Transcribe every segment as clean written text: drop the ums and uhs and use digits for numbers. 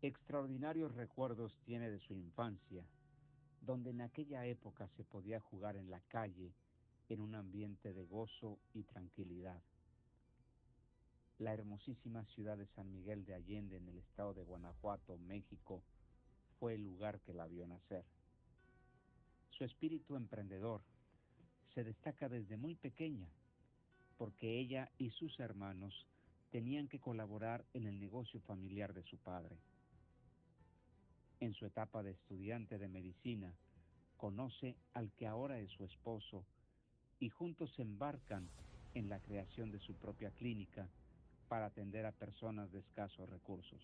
Extraordinarios recuerdos tiene de su infancia, donde en aquella época se podía jugar en la calle en un ambiente de gozo y tranquilidad. La hermosísima ciudad de San Miguel de Allende en el estado de Guanajuato, México, fue el lugar que la vio nacer. Su espíritu emprendedor se destaca desde muy pequeña, porque ella y sus hermanos tenían que colaborar en el negocio familiar de su padre. En su etapa de estudiante de medicina, conoce al que ahora es su esposo y juntos se embarcan en la creación de su propia clínica para atender a personas de escasos recursos.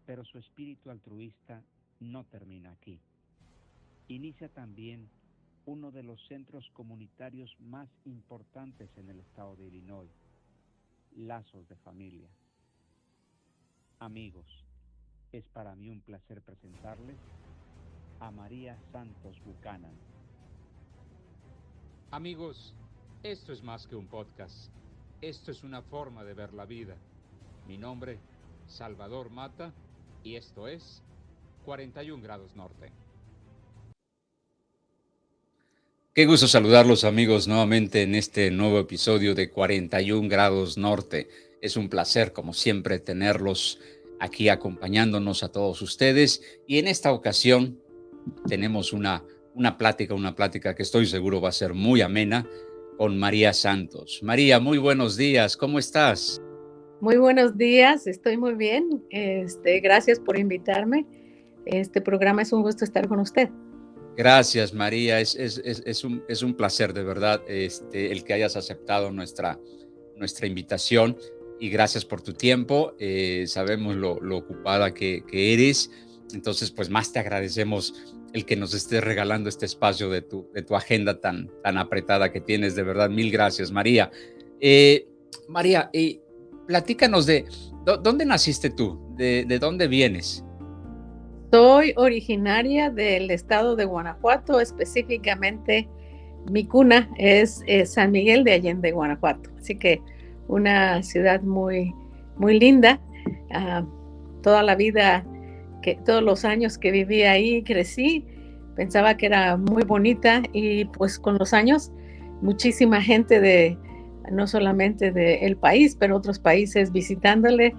Pero su espíritu altruista no termina aquí. Inicia también uno de los centros comunitarios más importantes en el estado de Illinois, Lazos de Familia. Amigos, es para mí un placer presentarles a María Santos Buchanan. Amigos, esto es más que un podcast. Esto es una forma de ver la vida. Mi nombre, Salvador Mata, y esto es 41 grados norte. Qué gusto saludarlos, amigos, nuevamente en este nuevo episodio de 41 grados norte. Es un placer, como siempre, tenerlos aquí acompañándonos a todos ustedes. Y en esta ocasión tenemos una plática que estoy seguro va a ser muy amena con María Santos. María, muy buenos días, ¿cómo estás? Muy buenos días, estoy muy bien. Gracias por invitarme. Este programa es un gusto estar con usted. Gracias, María. Es un placer, de verdad, el que hayas aceptado nuestra invitación, y gracias por tu tiempo. Sabemos lo ocupada que eres, entonces pues más te agradecemos el que nos estés regalando este espacio de tu agenda tan apretada que tienes. De verdad, mil gracias, María. María, platícanos de ¿dónde naciste tú? ¿De dónde vienes? Soy originaria del estado de Guanajuato, específicamente mi cuna es San Miguel de Allende, Guanajuato. Así que una ciudad muy, muy linda. Toda la vida, todos los años que viví ahí, crecí, pensaba que era muy bonita, y pues con los años muchísima gente no solamente del país, pero otros países visitándole,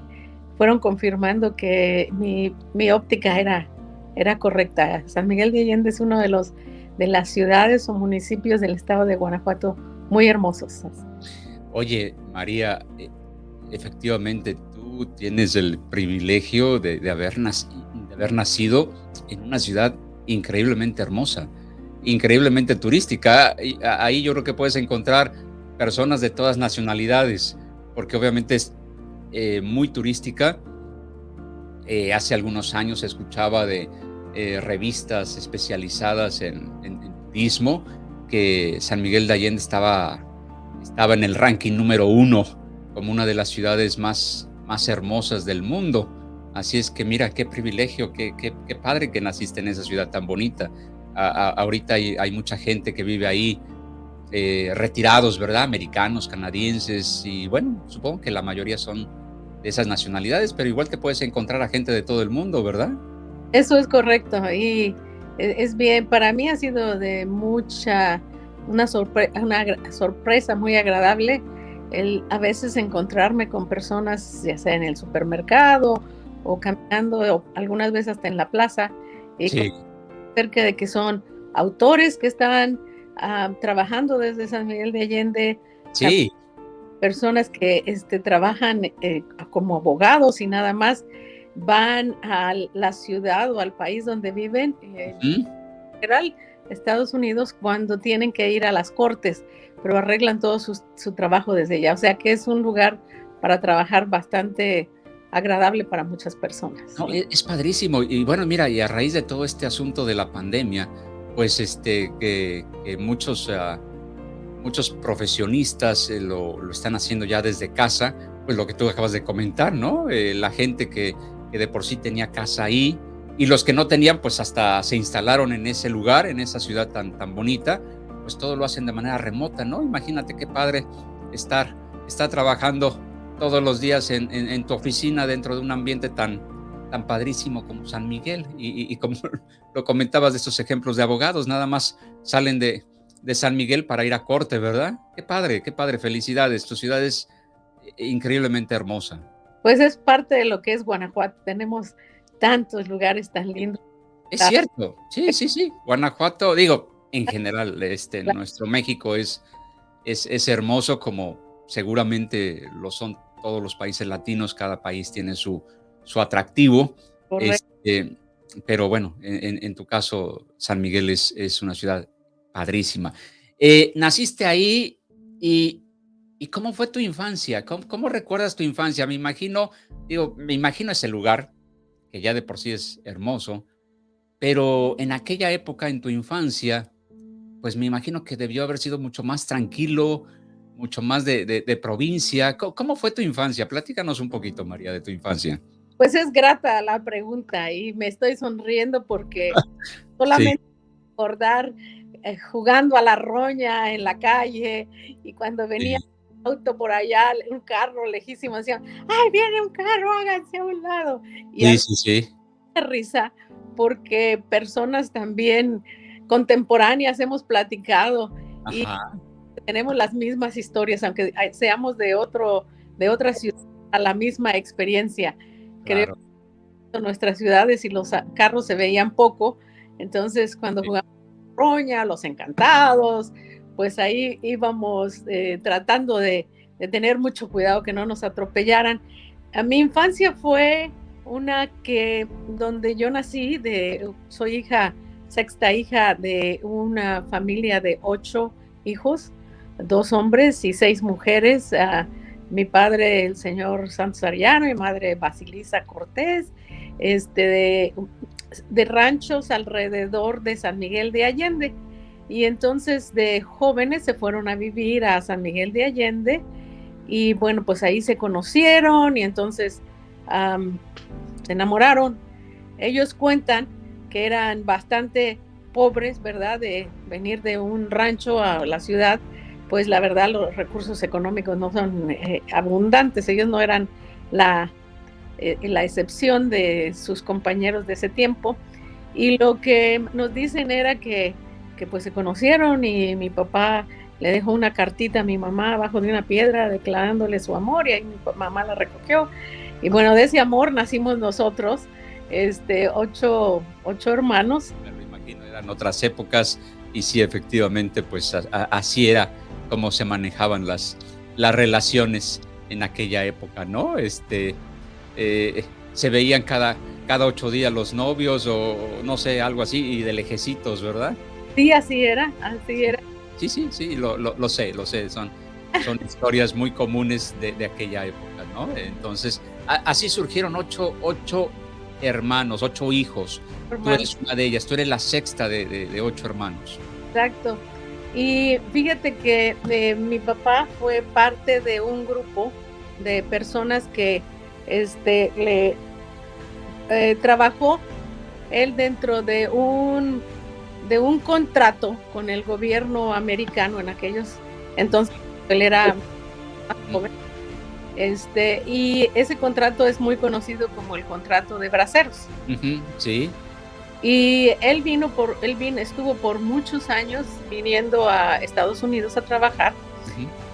fueron confirmando que mi óptica era correcta. San Miguel de Allende es uno de las ciudades o municipios del estado de Guanajuato muy hermosos. Oye, María, efectivamente tú tienes el privilegio de haber nacido en una ciudad increíblemente hermosa, increíblemente turística. Ahí yo creo que puedes encontrar personas de todas nacionalidades, porque obviamente es muy turística. Hace algunos años se escuchaba de revistas especializadas en turismo que San Miguel de Allende estaba en el ranking número 1 como una de las ciudades más hermosas del mundo. Así es que mira, qué privilegio, qué padre que naciste en esa ciudad tan bonita. Ahorita hay mucha gente que vive ahí, retirados, ¿verdad? Americanos, canadienses, y bueno, supongo que la mayoría son de esas nacionalidades, pero igual te puedes encontrar a gente de todo el mundo, ¿verdad? Eso es correcto, y es bien, para mí ha sido de una sorpresa muy agradable el a veces encontrarme con personas, ya sea en el supermercado o caminando, o algunas veces hasta en la plaza, Sí. cerca de que son autores que estaban trabajando desde San Miguel de Allende. Sí. Personas que trabajan como abogados y nada más van a la ciudad o al país donde viven, en general Estados Unidos, cuando tienen que ir a las cortes, pero arreglan todo su trabajo desde allá. O sea que es un lugar para trabajar bastante agradable para muchas personas. No, es padrísimo. Y bueno, mira, y a raíz de todo este asunto de la pandemia, pues que muchos profesionistas lo están haciendo ya desde casa, pues lo que tú acabas de comentar, ¿no? La gente que de por sí tenía casa ahí, y los que no tenían, pues hasta se instalaron en ese lugar, en esa ciudad tan bonita, pues todo lo hacen de manera remota, ¿no? Imagínate qué padre estar trabajando todos los días en tu oficina dentro de un ambiente tan padrísimo como San Miguel. Y como lo comentabas de estos ejemplos de abogados, nada más salen de San Miguel para ir a corte, ¿verdad? Qué padre, felicidades. Tu ciudad es increíblemente hermosa. Pues es parte de lo que es Guanajuato. Tenemos tantos lugares tan lindos. Es cierto, sí. Guanajuato, digo, en general, nuestro México es hermoso, como seguramente lo son todos los países latinos. Cada país tiene su atractivo. Pero bueno, en tu caso, San Miguel es una ciudad padrísima. Naciste ahí y ¿cómo fue tu infancia? ¿Cómo recuerdas tu infancia? Me imagino ese lugar, que ya de por sí es hermoso, pero en aquella época, en tu infancia, pues me imagino que debió haber sido mucho más tranquilo, mucho más de provincia. ¿Cómo fue tu infancia? Platícanos un poquito, María, de tu infancia. Pues es grata la pregunta y me estoy sonriendo porque solamente recordar jugando a la roña en la calle, y cuando venía un auto por allá, un carro lejísimo, decían, ¡ay, viene un carro, háganse a un lado! Y sí. Risa, porque personas también contemporáneas hemos platicado. Ajá. Y tenemos las mismas historias, aunque seamos de otra ciudad, a la misma experiencia. Claro. Creo que nuestras ciudades y los carros se veían poco, entonces cuando jugamos roña, los encantados, pues ahí íbamos tratando de tener mucho cuidado que no nos atropellaran. A mi infancia fue una donde yo nací, soy sexta hija de una familia de 8 hijos, 2 hombres y 6 mujeres. Mi padre, el señor Santos Arellano, mi madre Basilisa Cortés, de ranchos alrededor de San Miguel de Allende. Y entonces de jóvenes se fueron a vivir a San Miguel de Allende, y bueno, pues ahí se conocieron y entonces se enamoraron. Ellos cuentan que eran bastante pobres, ¿verdad? De venir de un rancho a la ciudad, pues la verdad los recursos económicos no son abundantes. Ellos no eran la excepción de sus compañeros de ese tiempo, y lo que nos dicen era que pues se conocieron y mi papá le dejó una cartita a mi mamá abajo de una piedra declarándole su amor, y ahí mi mamá la recogió, y bueno, de ese amor nacimos nosotros, 8 hermanos. Me lo imagino, eran otras épocas y sí, efectivamente, pues así era como se manejaban las relaciones en aquella época, ¿no? Se veían cada 8 días los novios, o no sé, algo así, y de lejecitos, ¿verdad? Sí, así era. Sí, lo sé, son historias muy comunes de aquella época, ¿no? Entonces, así surgieron 8 hermanos, 8 hijos. Tú eres una de ellas, tú eres la sexta de 8 hermanos. Exacto. Y fíjate que mi papá fue parte de un grupo de personas que trabajó él dentro de un contrato con el gobierno americano en aquellos entonces. Él era más joven, y ese contrato es muy conocido como el contrato de braceros. Sí. Y él estuvo por muchos años viniendo a Estados Unidos a trabajar.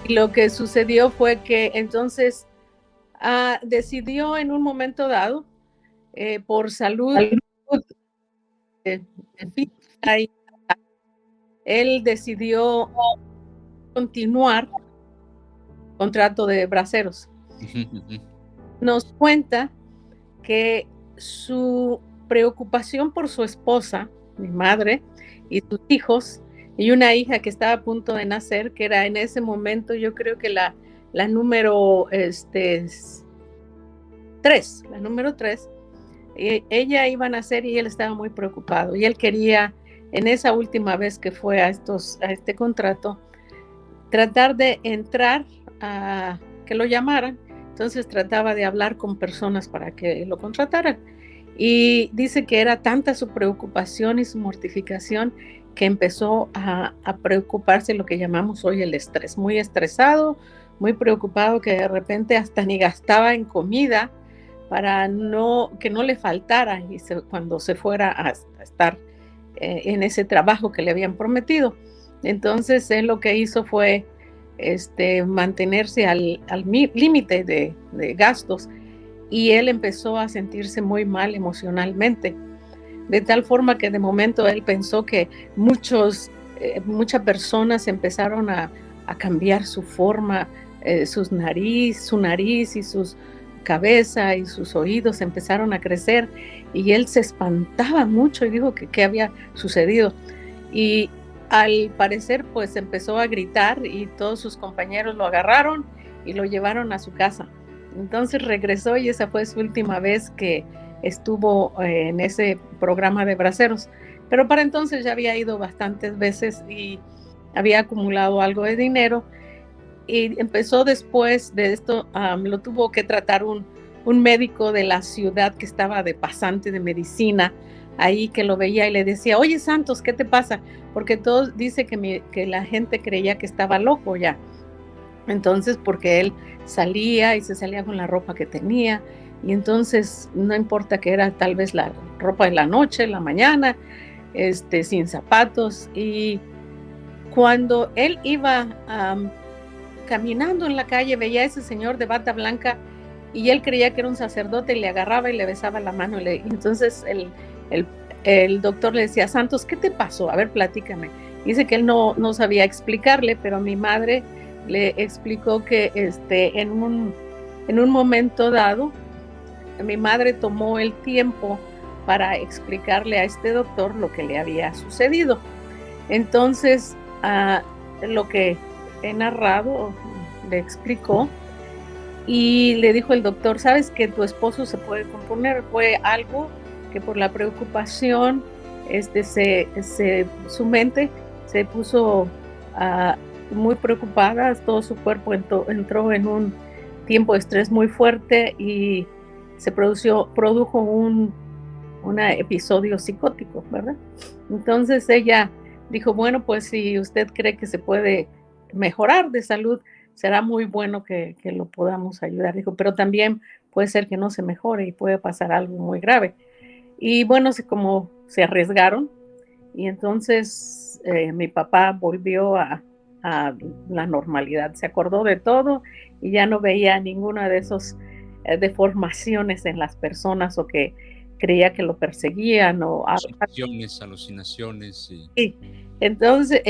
Y lo que sucedió fue que entonces decidió en un momento dado, por salud, él decidió continuar el contrato de braceros. Nos cuenta que su preocupación por su esposa, mi madre, y sus hijos, y una hija que estaba a punto de nacer, que era en ese momento, yo creo que la número 3, la número 3, ella iba a nacer y él estaba muy preocupado, y él quería, en esa última vez que fue a este contrato, tratar de entrar a que lo llamaran. Entonces trataba de hablar con personas para que lo contrataran, y dice que era tanta su preocupación y su mortificación que empezó a preocuparse, lo que llamamos hoy el estrés, muy estresado, muy preocupado que de repente hasta ni gastaba en comida para que no le faltara cuando se fuera a estar en ese trabajo que le habían prometido. Entonces él lo que hizo fue mantenerse al límite de gastos, y él empezó a sentirse muy mal emocionalmente, de tal forma que de momento él pensó que muchas personas empezaron a cambiar su forma, su nariz y sus cabeza y sus oídos empezaron a crecer, y él se espantaba mucho y dijo que qué había sucedido. Y al parecer pues empezó a gritar, y todos sus compañeros lo agarraron y lo llevaron a su casa. Entonces regresó, y esa fue su última vez que estuvo en ese programa de braceros. Pero para entonces ya había ido bastantes veces y había acumulado algo de dinero, y empezó después de esto, lo tuvo que tratar un médico de la ciudad que estaba de pasante de medicina ahí, que lo veía y le decía: oye, Santos, ¿qué te pasa? Porque todos dice que la gente creía que estaba loco ya. Entonces, porque él salía y se salía con la ropa que tenía, y entonces no importa que era tal vez la ropa de la noche, la mañana, sin zapatos. Y cuando él iba caminando en la calle, veía a ese señor de bata blanca, y él creía que era un sacerdote, y le agarraba y le besaba la mano. Y entonces el doctor le decía: Santos, ¿qué te pasó? A ver, platícame. Dice que él no sabía explicarle, pero mi madre le explicó que en un momento dado, mi madre tomó el tiempo para explicarle a este doctor lo que le había sucedido. Entonces, lo que he narrado, le explicó, y le dijo el doctor: sabes que tu esposo se puede componer, fue algo que por la preocupación su mente se puso muy preocupada, todo su cuerpo entró en un tiempo de estrés muy fuerte, y se produjo un episodio psicótico, ¿verdad? Entonces ella dijo: bueno, pues si usted cree que se puede mejorar de salud, será muy bueno que lo podamos ayudar. Dijo: pero también puede ser que no se mejore y puede pasar algo muy grave. Y bueno, como se arriesgaron, y entonces mi papá volvió a la normalidad, se acordó de todo y ya no veía ninguna de esas deformaciones en las personas, o que creía que lo perseguían o alucinaciones. Sí. Entonces,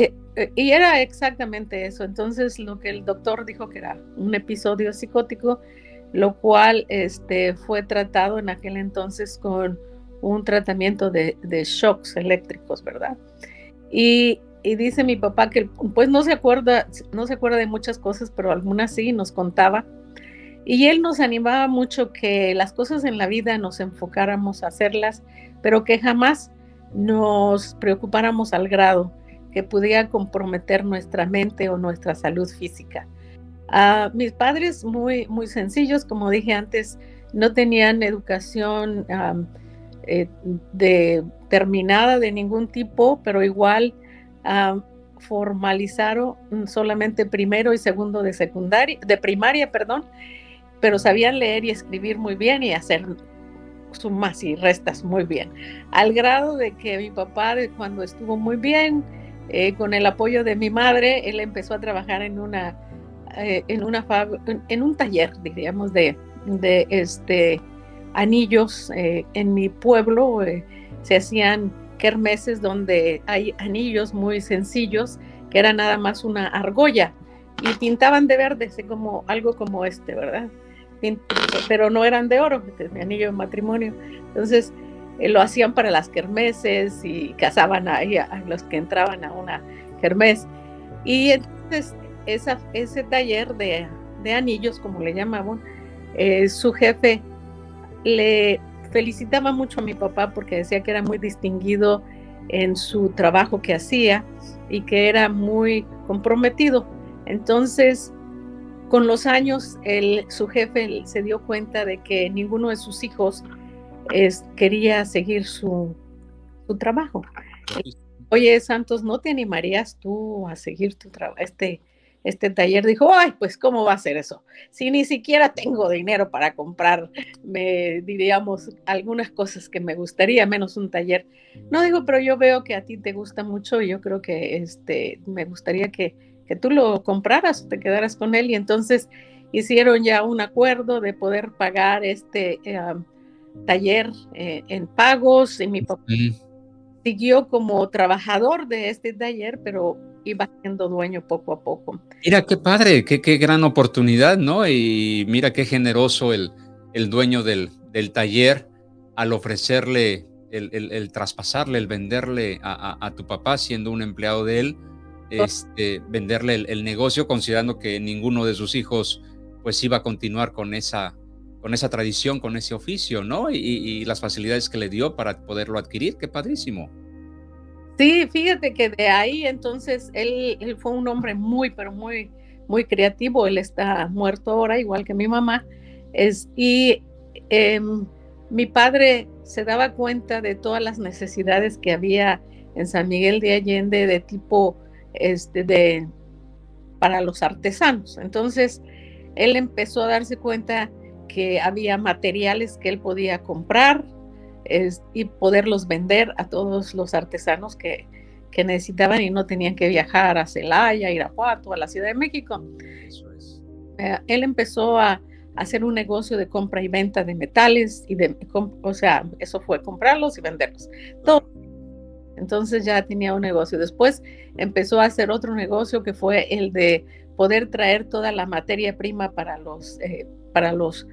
y era exactamente eso. Entonces, lo que el doctor dijo que era un episodio psicótico, lo cual fue tratado en aquel entonces con un tratamiento de shocks eléctricos, ¿verdad? Y dice mi papá que pues no se acuerda de muchas cosas, pero algunas sí nos contaba. Y él nos animaba mucho que las cosas en la vida nos enfocáramos a hacerlas, pero que jamás nos preocupáramos al grado que pudiera comprometer nuestra mente o nuestra salud física. Mis padres, muy, muy sencillos, como dije antes, no tenían educación terminada de ningún tipo, pero igual formalizaron solamente primero y segundo de primaria, pero sabían leer y escribir muy bien y hacer sumas y restas muy bien, al grado de que mi papá, cuando estuvo muy bien, con el apoyo de mi madre, él empezó a trabajar en un taller, diríamos, de anillos. En mi pueblo se hacían kermeses donde hay anillos muy sencillos, que era nada más una argolla, y pintaban de verde, como algo como ¿verdad? Pero no eran de oro, mi anillo de matrimonio. Entonces lo hacían para las kermeses y cazaban ahí a los que entraban a una kermés. Y entonces ese taller de anillos, como le llamaban, su jefe le felicitaba mucho a mi papá porque decía que era muy distinguido en su trabajo que hacía y que era muy comprometido. Entonces, con los años, su jefe se dio cuenta de que ninguno de sus hijos quería seguir su trabajo. Oye, Santos, ¿no te animarías tú a seguir este taller, dijo, ay, pues ¿cómo va a ser eso? Si ni siquiera tengo dinero para comprarme, diríamos, algunas cosas que me gustaría, menos un taller. No, digo, pero yo veo que a ti te gusta mucho y yo creo que me gustaría que tú lo compraras o te quedaras con él. Y entonces hicieron ya un acuerdo de poder pagar taller en pagos, y mi papá siguió como trabajador de este taller, pero iba siendo dueño poco a poco. Mira, qué padre, qué gran oportunidad, ¿no? Y mira qué generoso el dueño del taller al ofrecerle, el traspasarle, el venderle a tu papá, siendo un empleado de él, venderle el negocio, considerando que ninguno de sus hijos pues iba a continuar con esa tradición, con ese oficio, ¿no? Y las facilidades que le dio para poderlo adquirir, qué padrísimo. Sí, fíjate que de ahí entonces él fue un hombre muy, pero muy, muy creativo. Él está muerto ahora, igual que mi mamá. Y mi padre se daba cuenta de todas las necesidades que había en San Miguel de Allende de tipo para los artesanos. Entonces él empezó a darse cuenta que había materiales que él podía comprar y poderlos vender a todos los artesanos que necesitaban y no tenían que viajar a Celaya, Irapuato, a la Ciudad de México. Eso es. Él empezó a hacer un negocio de compra y venta de metales, o sea, eso fue comprarlos y venderlos. Todo. Entonces ya tenía un negocio. Después empezó a hacer otro negocio que fue el de poder traer toda la materia prima para los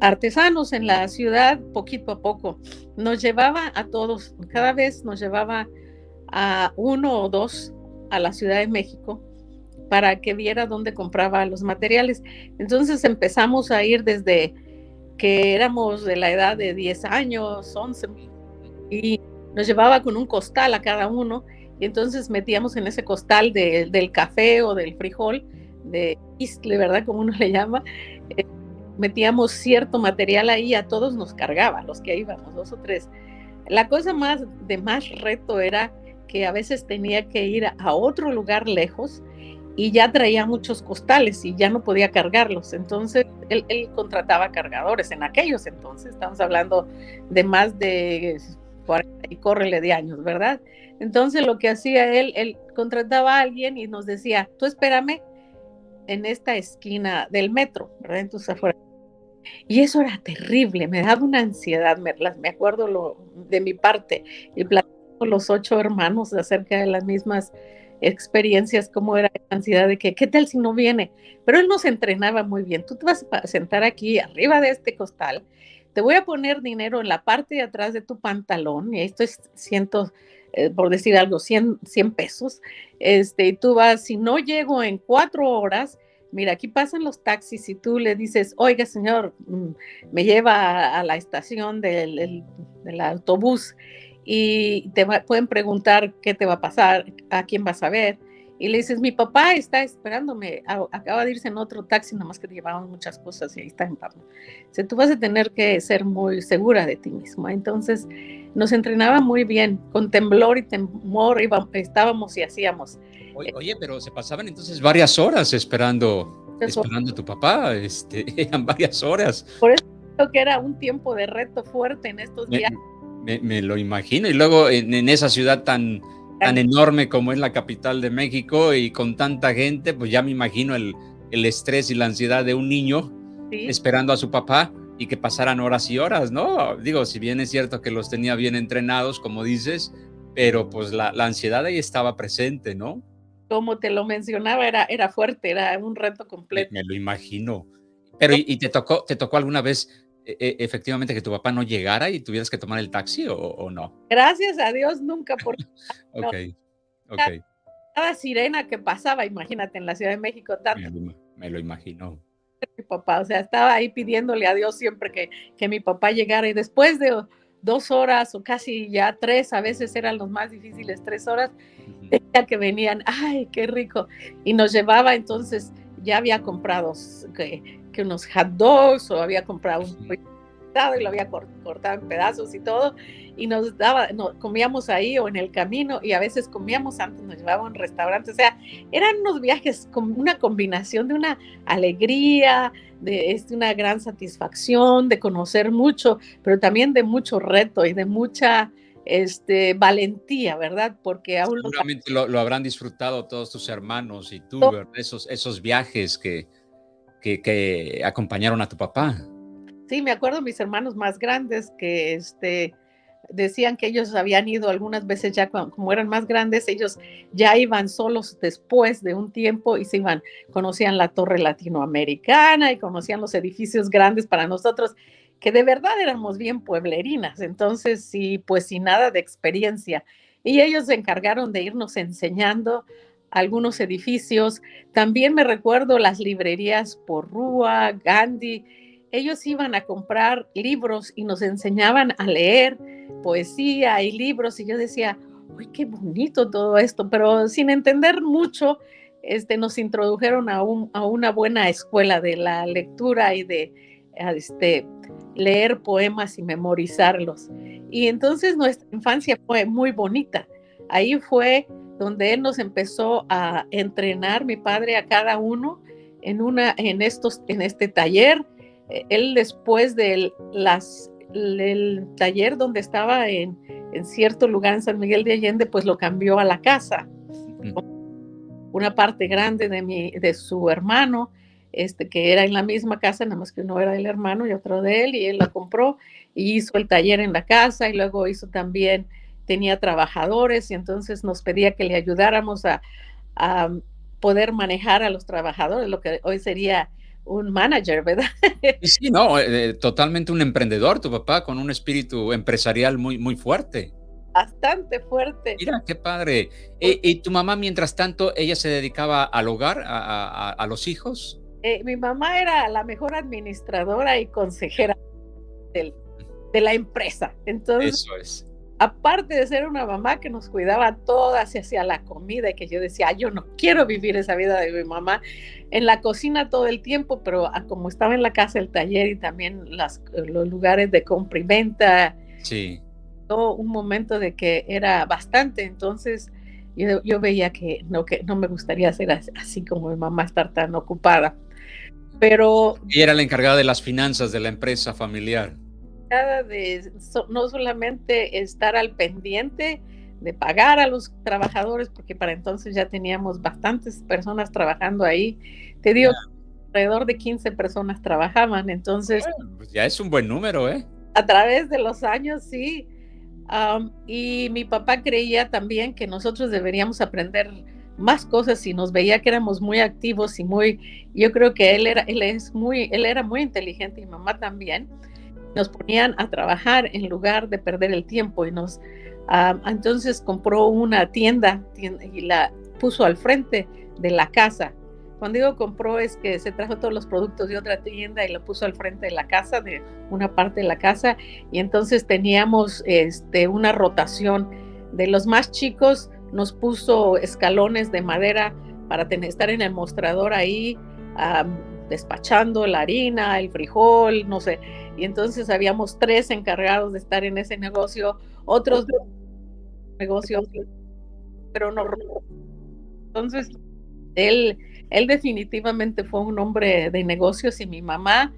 artesanos en la ciudad, poquito a poco. Nos llevaba a todos, cada vez nos llevaba a uno o dos a la Ciudad de México para que viera dónde compraba los materiales. Entonces empezamos a ir desde que éramos de la edad de 10 años, 11, y nos llevaba con un costal a cada uno, y entonces metíamos en ese costal del café o del frijol, de istle, ¿verdad? Como uno le llama, metíamos cierto material ahí, a todos nos cargaba, los que íbamos, 2 o 3. La cosa más reto era que a veces tenía que ir a otro lugar lejos y ya traía muchos costales y ya no podía cargarlos. Entonces él contrataba cargadores en aquellos entonces, estamos hablando de más de 40 y córrele de años, ¿verdad? Entonces lo que hacía él contrataba a alguien y nos decía, tú espérame en esta esquina del metro, ¿verdad? Entonces afuera. Y eso era terrible, me daba una ansiedad, me acuerdo de mi parte, y platicando con los 8 hermanos acerca de las mismas experiencias, cómo era la ansiedad de que, ¿qué tal si no viene? Pero él nos entrenaba muy bien. Tú te vas a sentar aquí arriba de este costal, te voy a poner dinero en la parte de atrás de tu pantalón, y esto es por decir algo, 100 pesos, y tú vas, si no llego en 4 horas, mira, aquí pasan los taxis y tú le dices, oiga señor, me lleva a la estación del autobús, y pueden preguntar qué te va a pasar, a quién vas a ver, y le dices, mi papá está esperándome, acaba de irse en otro taxi, nomás que te llevaban muchas cosas y ahí está en Pablo. O sea, tú vas a tener que ser muy segura de ti misma. Entonces nos entrenaba muy bien, con temblor y temor estábamos y hacíamos. Oye, pero se pasaban entonces varias horas esperando a tu papá, eran varias horas. Por eso creo que era un tiempo de reto fuerte en estos días. Me lo imagino, y luego en esa ciudad tan enorme como es la capital de México y con tanta gente, pues ya me imagino el estrés y la ansiedad de un niño esperando a su papá y que pasaran horas y horas, ¿no? Digo, si bien es cierto que los tenía bien entrenados, como dices, pero pues la ansiedad ahí estaba presente, ¿no? Como te lo mencionaba, era fuerte, era un reto completo. Me lo imagino. Pero, ¿y te tocó alguna vez efectivamente que tu papá no llegara y tuvieras que tomar el taxi o no? Gracias a Dios nunca, porque Ok. cada sirena que pasaba, imagínate, en la Ciudad de México, tanto. Me lo imagino. Mi papá, o sea, estaba ahí pidiéndole a Dios siempre que mi papá llegara, y después de 2 horas o casi ya 3, a veces eran los más difíciles, 3 horas, ya que venían, ay, qué rico, y nos llevaba. Entonces ya había comprado que unos hot dogs, o había comprado y lo había cortado en pedazos y todo, y comíamos ahí o en el camino, y a veces comíamos antes, nos llevaban a un restaurante. O sea, eran unos viajes con una combinación de una alegría, de una gran satisfacción, de conocer mucho, pero también de mucho reto y de mucha valentía, ¿verdad? Porque aún Seguramente lo habrán disfrutado todos tus hermanos y tú, ¿verdad? Esos viajes que acompañaron a tu papá. Sí, me acuerdo mis hermanos más grandes que decían que ellos habían ido algunas veces ya como eran más grandes, ellos ya iban solos después de un tiempo y conocían la Torre Latinoamericana y conocían los edificios grandes para nosotros, que de verdad éramos bien pueblerinas, entonces sí, pues sin nada de experiencia. Y ellos se encargaron de irnos enseñando algunos edificios. También me recuerdo las librerías Porrúa, Gandhi. Ellos iban a comprar libros y nos enseñaban a leer poesía y libros, y yo decía, uy, qué bonito todo esto, pero sin entender mucho, nos introdujeron a una buena escuela de la lectura y de leer poemas y memorizarlos. Y entonces nuestra infancia fue muy bonita. Ahí fue donde él nos empezó a entrenar, mi padre, a cada uno en este taller. Él, después del taller donde estaba en cierto lugar en San Miguel de Allende, pues lo cambió a la casa. Una parte grande de su hermano, que era en la misma casa, nada más que uno era el hermano y otro de él, y él la compró y hizo el taller en la casa, y luego tenía trabajadores, y entonces nos pedía que le ayudáramos a poder manejar a los trabajadores, lo que hoy sería un manager, ¿verdad? Sí, no, totalmente un emprendedor, tu papá, con un espíritu empresarial muy, muy fuerte. Bastante fuerte. Mira, qué padre. ¿Y tu mamá, mientras tanto, ella se dedicaba al hogar, a los hijos? Mi mamá era la mejor administradora y consejera de la empresa. Entonces, Eso es. aparte de ser una mamá que nos cuidaba todas y hacía la comida, y que yo decía, yo no quiero vivir esa vida de mi mamá en la cocina todo el tiempo, pero como estaba en la casa, el taller y también los lugares de compra y venta, Sí. todo un momento de que era bastante. Entonces yo veía que no me gustaría ser así como mi mamá, estar tan ocupada. Pero Y era la encargada de las finanzas de la empresa familiar. no solamente estar al pendiente de pagar a los trabajadores, porque para entonces ya teníamos bastantes personas trabajando ahí. Te digo, alrededor de 15 personas trabajaban. Entonces, Bueno, pues ya es un buen número, ¿eh? a través de los años, sí. Y mi papá creía también que nosotros deberíamos aprender más cosas, y nos veía que éramos muy activos y yo creo que él era muy inteligente, y mi mamá también. Nos ponían a trabajar en lugar de perder el tiempo, y entonces compró una tienda y la puso al frente de la casa. Cuando digo compró, es que se trajo todos los productos de otra tienda y lo puso al frente de la casa, de una parte de la casa, y entonces teníamos una rotación. De los más chicos nos puso escalones de madera para estar en el mostrador ahí, despachando la harina, el frijol, no sé. Y entonces habíamos 3 encargados de estar en ese negocio, otros negocios, pero no. Entonces, él definitivamente fue un hombre de negocios, y mi mamá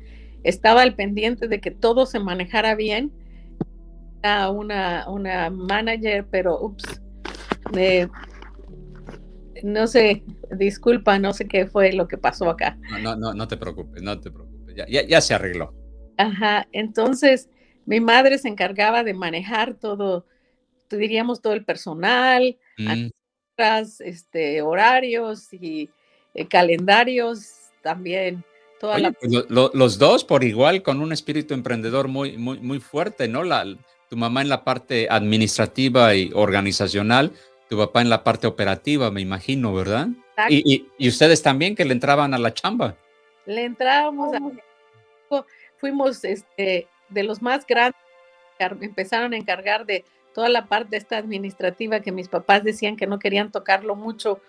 estaba al pendiente de que todo se manejara bien. Era una manager, pero no sé, disculpa, no sé qué fue lo que pasó acá. No te preocupes, no te preocupes. Ya se arregló. Ajá, entonces mi madre se encargaba de manejar todo, diríamos, todo el personal, Mm. horarios y calendarios también, toda Oye, la... pues los dos por igual, con un espíritu emprendedor muy, muy, muy fuerte, ¿no? Tu mamá en la parte administrativa y organizacional, tu papá en la parte operativa, me imagino, ¿verdad? Y ustedes también, que le entraban a la chamba. Le entrábamos fuimos de los más grandes, empezaron a encargar de toda la parte administrativa, que mis papás decían que no querían tocarlo mucho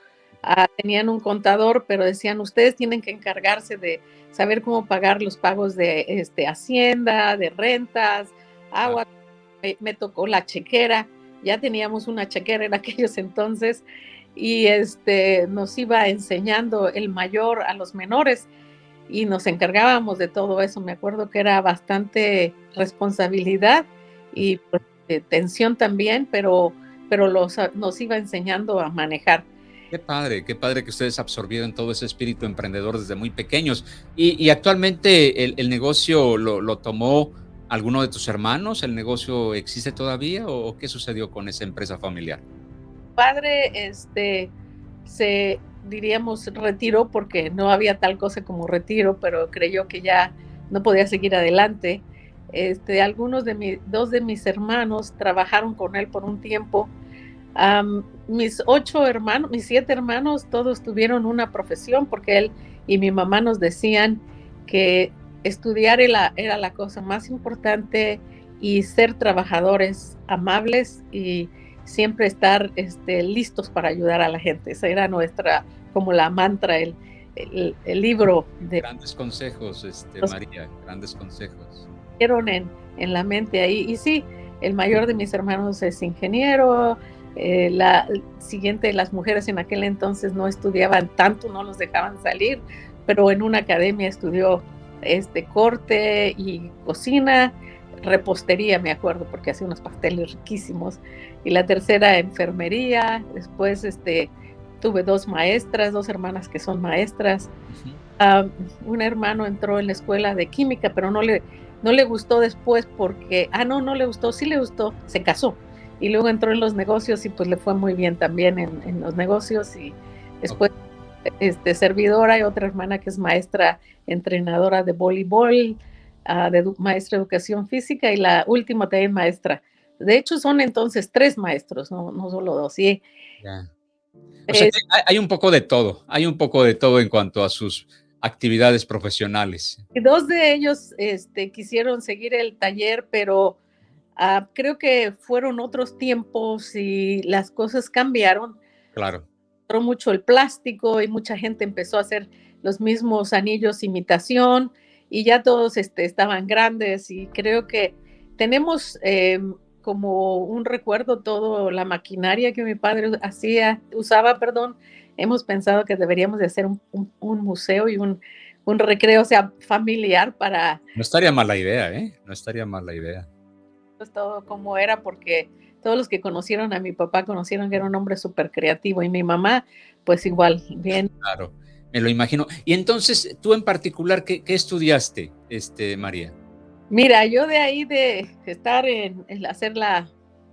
Tenían un contador, pero decían, ustedes tienen que encargarse de saber cómo pagar los pagos de Hacienda, de rentas, Claro. agua. Me tocó la chequera, ya teníamos una chequera en aquellos entonces, y nos iba enseñando el mayor a los menores y nos encargábamos de todo eso. Me acuerdo que era bastante responsabilidad y pues, tensión también, pero nos iba enseñando a manejar. Qué padre que ustedes absorbieron todo ese espíritu emprendedor desde muy pequeños. Y actualmente el negocio lo tomó alguno de tus hermanos. ¿El negocio existe todavía o qué sucedió con esa empresa familiar? Padre, se, diríamos, retiró porque no había tal cosa como retiro, pero creyó que ya no podía seguir adelante. Dos de mis hermanos trabajaron con él por un tiempo. Mis 8 hermanos, mis 7 hermanos, todos tuvieron una profesión porque él y mi mamá nos decían que estudiar era la cosa más importante y ser trabajadores amables y siempre estar listos para ayudar a la gente. Esa era nuestra, como la mantra, el libro de Grandes consejos, los que María, grandes consejos. dieron en la mente ahí. Y sí, el mayor de mis hermanos es ingeniero. La siguiente, las mujeres en aquel entonces no estudiaban tanto, no los dejaban salir, pero en una academia estudió corte y cocina, repostería, me acuerdo, porque hacía unos pasteles riquísimos. Y la tercera, enfermería. Después tuve 2 maestras, 2 hermanas que son maestras. Ujú. Un hermano entró en la escuela de química, pero no le gustó después porque, no le gustó, sí le gustó, se casó. Y luego entró en los negocios y pues le fue muy bien también en los negocios. Y Ok. después servidora, y otra hermana que es maestra, entrenadora de voleibol, maestra de educación física, y la última también maestra. De hecho, son entonces 3 maestros, no solo 2. Y Ya. O sea eh, que hay un poco de todo, hay un poco de todo en cuanto a sus actividades profesionales. y 2 de ellos quisieron seguir el taller, pero creo que fueron otros tiempos y las cosas cambiaron. Claro. Entró mucho el plástico y mucha gente empezó a hacer los mismos anillos imitación y ya todos estaban grandes, y creo que tenemos como un recuerdo todo la maquinaria que mi padre usaba, perdón. Hemos pensado que deberíamos de hacer un museo y un recreo, o sea, familiar para No estaría mala idea, ¿eh? No estaría mala idea. pues, todo como era, porque todos los que conocieron a mi papá conocieron que era un hombre súper creativo, y mi mamá, pues igual, bien. Claro, me lo imagino. Y entonces, tú en particular, ¿qué estudiaste, María? Mira, yo de ahí de estar en hacer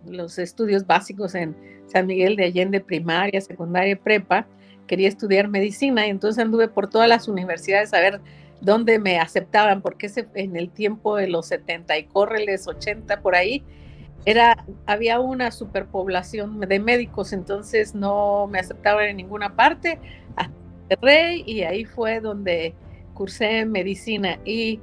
los estudios básicos en San Miguel de Allende, primaria, secundaria y prepa, quería estudiar medicina, y entonces anduve por todas las universidades a ver dónde me aceptaban, porque en el tiempo de los 70 y córreles 80 por ahí, había una superpoblación de médicos, entonces no me aceptaban en ninguna parte, hasta Monterrey, y ahí fue donde cursé medicina. Y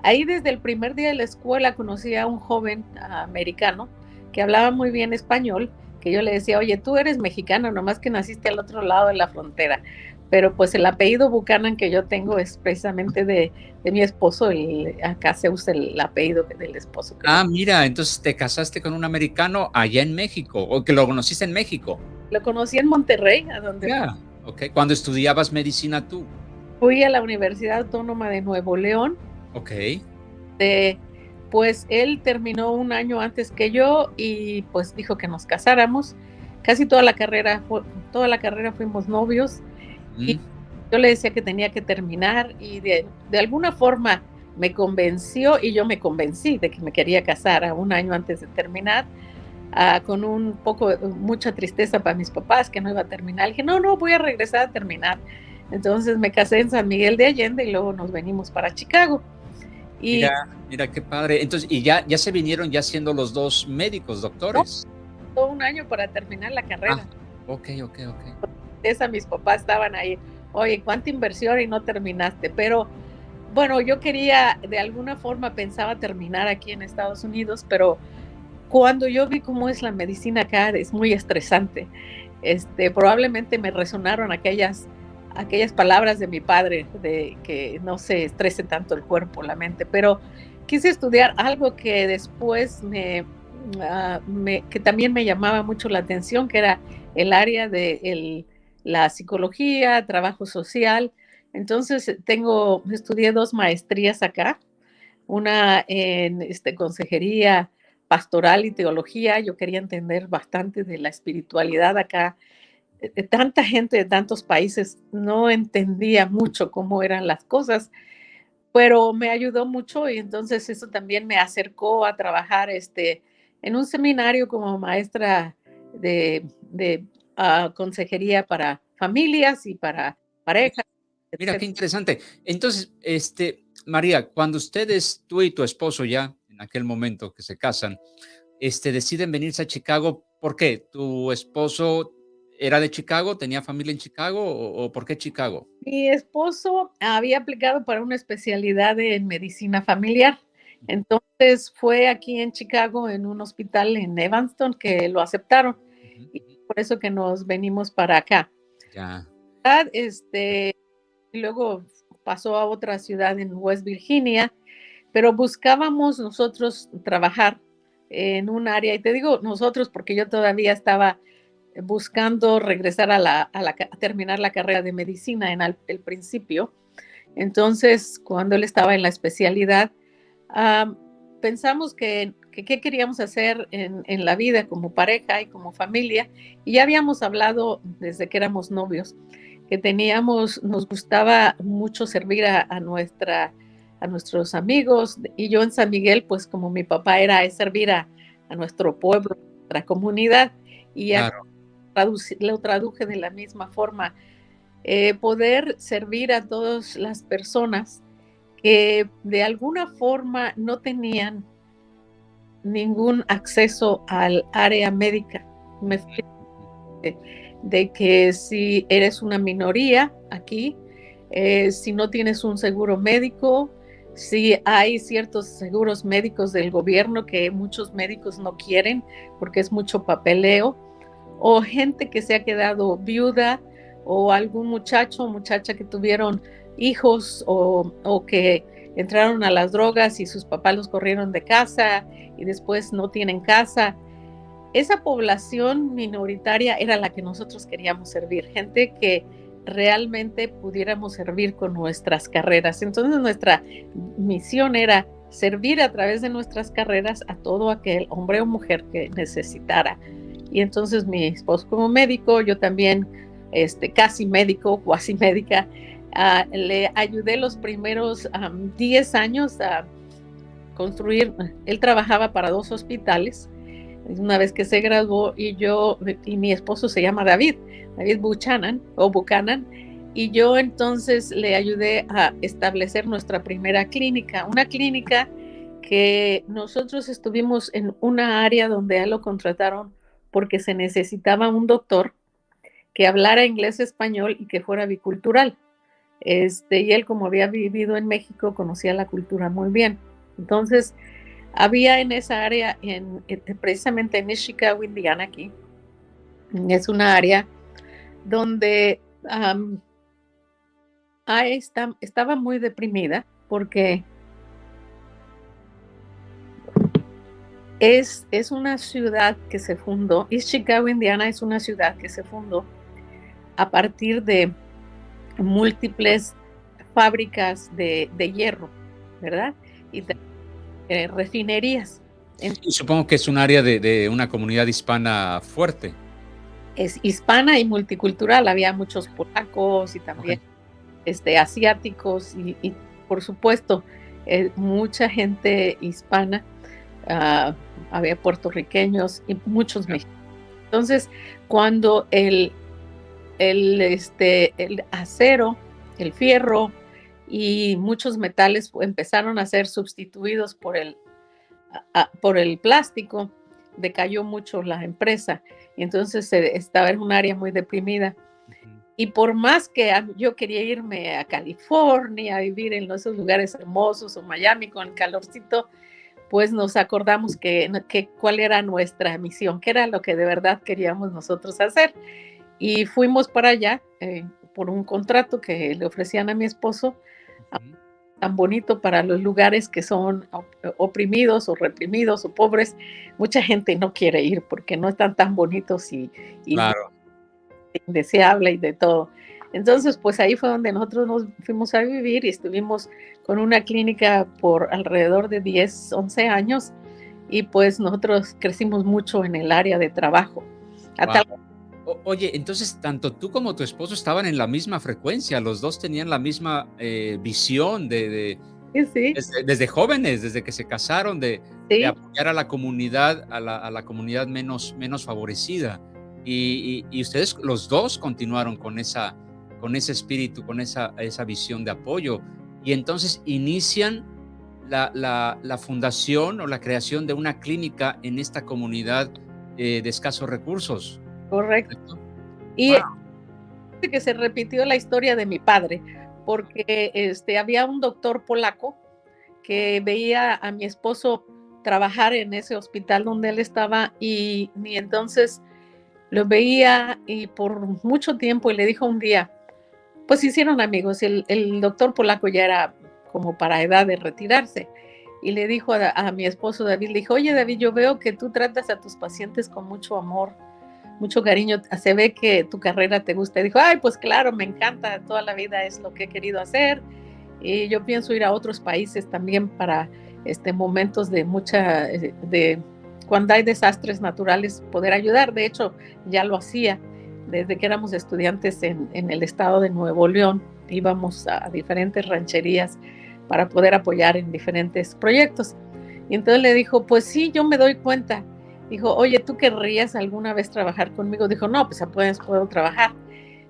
ahí desde el primer día de la escuela conocí a un joven americano que hablaba muy bien español, que yo le decía, oye, tú eres mexicano, nomás que naciste al otro lado de la frontera. Pero pues el apellido Buchanan que yo tengo es precisamente de mi esposo, y acá se usa el apellido del esposo. Mira, entonces te casaste con un americano allá en México, o que lo conociste en México. Lo conocí en Monterrey, a donde Ya, ok. Cuando estudiabas medicina tú. fui a la Universidad Autónoma de Nuevo León. Ok. Pues él terminó un año antes que yo y pues dijo que nos casáramos. Casi toda la carrera fuimos novios, y Mm, yo le decía que tenía que terminar, y de alguna forma me convenció y yo me convencí de que me quería casar a un año antes de terminar. Con mucha tristeza para mis papás que no iba a terminar. Le dije, no, voy a regresar a terminar. Entonces me casé en San Miguel de Allende y luego nos venimos para Chicago. Y mira, mira qué padre. Entonces, y ya se vinieron ya siendo los dos médicos, no, doctores. todo un año para terminar la Ah, carrera. ok. Mis papás estaban ahí, oye, ¿cuánta inversión y no terminaste? Pero bueno, yo quería, de alguna forma pensaba terminar aquí en Estados Unidos, pero cuando yo vi cómo es la medicina acá, es muy estresante. probablemente me resonaron aquellas palabras de mi padre de que no se estrese tanto el cuerpo, la mente, pero quise estudiar algo que después que también me llamaba mucho la atención, que era el área de la psicología, trabajo social. Entonces estudié 2 maestrías acá, una en consejería pastoral y teología. Yo quería entender bastante de la espiritualidad acá. Tanta gente de tantos países no entendía mucho cómo eran las cosas, pero me ayudó mucho y entonces eso también me acercó a trabajar en un seminario como maestra de consejería para familias y para parejas, Mira, qué etcétera. interesante. Entonces, María, cuando ustedes, tú y tu esposo ya, en aquel momento que se casan, deciden venirse a Chicago, ¿por qué? ¿Tu esposo era de Chicago, tenía familia en Chicago o por qué Chicago? Mi esposo había aplicado para una especialidad en medicina familiar. Entonces fue aquí en Chicago, en un hospital en Evanston, que lo aceptaron. Ujú, Y ujú. por eso que nos venimos para acá. Ya, Ah, y luego pasó a otra ciudad en West Virginia, pero buscábamos nosotros trabajar en un área, y te digo nosotros porque yo todavía estaba buscando regresar a terminar la carrera de medicina el principio. Entonces, cuando él estaba en la especialidad, ah, pensamos que qué queríamos hacer en la vida como pareja y como familia, y ya habíamos hablado desde que éramos novios, que nos gustaba mucho servir a nuestros amigos, y yo en San Miguel, pues como mi papá era, es servir a nuestro pueblo, a nuestra comunidad, y acá claro. lo traduje de la misma forma, poder servir a todas las personas que de alguna forma no tenían ningún acceso al área médica. Me Ujú, fui ujú. de que si eres una minoría aquí, si no tienes un seguro médico, si hay ciertos seguros médicos del gobierno que muchos médicos no quieren porque es mucho papeleo, o gente que se ha quedado viuda, o algún muchacho o muchacha que tuvieron hijos o que entraron a las drogas y sus papás los corrieron de casa y después no tienen casa. Esa población minoritaria era la que nosotros queríamos servir, gente que realmente pudiéramos servir con nuestras carreras. Entonces nuestra misión era servir a través de nuestras carreras a todo aquel hombre o mujer que necesitara. Y entonces mi esposo como médico, yo también casi médico, cuasi médica, le ayudé los primeros 10 años a construir. Él trabajaba para 2 hospitales una vez que se graduó, y mi esposo se llama David Buchanan, y yo entonces le ayudé a establecer nuestra primera clínica, una clínica que nosotros estuvimos en una área donde a él lo contrataron porque se necesitaba un doctor que hablara inglés, español y que fuera bicultural. Y él, como había vivido en México, conocía la cultura muy bien. Entonces, había en esa área, precisamente en Chicago, Indiana, aquí, es una área donde estaba muy deprimida porque es una ciudad que se fundó, East Chicago, Indiana, es una ciudad que se fundó a partir de múltiples fábricas de hierro, ¿verdad? Y refinerías. Y supongo que es un área de una comunidad hispana fuerte. Es hispana y multicultural, había muchos polacos y también Okey. asiáticos y por supuesto, mucha gente hispana, ah, había puertorriqueños y muchos Ya. mexicanos. Entonces, cuando el acero, el fierro y muchos metales empezaron a ser sustituidos por el plástico, decayó mucho la empresa y entonces estaba en un área muy deprimida. Ujú. Y por más que yo quería irme a California a vivir en esos lugares hermosos o Miami con el calorcito, pues nos acordamos que cuál era nuestra misión, qué era lo que de verdad queríamos nosotros hacer. y fuimos para allá por un contrato que le ofrecían a mi esposo, Ujú. tan bonito para los lugares que son oprimidos o reprimidos o pobres. Mucha gente no quiere ir porque no están tan bonitos y Claro. indeseable y de todo. Entonces, pues ahí fue donde nosotros nos fuimos a vivir y estuvimos con una clínica por alrededor de 10, 11 años y pues nosotros crecimos mucho en el área de trabajo. A Guau. tal, Oye, entonces tanto tú como tu esposo estaban en la misma frecuencia, los dos tenían la misma visión sí, sí, desde jóvenes, desde que se casaron, de sí, apoyar a la comunidad, a la comunidad menos favorecida. Y ustedes los dos continuaron con ese espíritu, con esa visión de apoyo. Y entonces inician la fundación o la creación de una clínica en esta comunidad de escasos recursos, correcto. ¿correcto? Y Guau. que se repitió la historia de mi padre, porque había un doctor polaco que veía a mi esposo trabajar en ese hospital donde él estaba y entonces lo veía y por mucho tiempo y le dijo un día, pues se hicieron amigos, el doctor polaco ya era como para edad de retirarse y le dijo a mi esposo David, le dijo, oye David, yo veo que tú tratas a tus pacientes con mucho amor, mucho cariño, se ve que tu carrera te gusta. Y dijo, ay, pues claro, me encanta, toda la vida es lo que he querido hacer y yo pienso ir a otros países también para momentos de mucha, de cuando hay desastres naturales, poder ayudar. De hecho, ya lo hacía desde que éramos estudiantes en el estado de Nuevo León. Íbamos a diferentes rancherías para poder apoyar en diferentes proyectos. Y entonces le dijo, pues sí, yo me doy cuenta. Dijo, oye, ¿tú querrías alguna vez trabajar conmigo? Dijo, no, pues apenas puedo trabajar.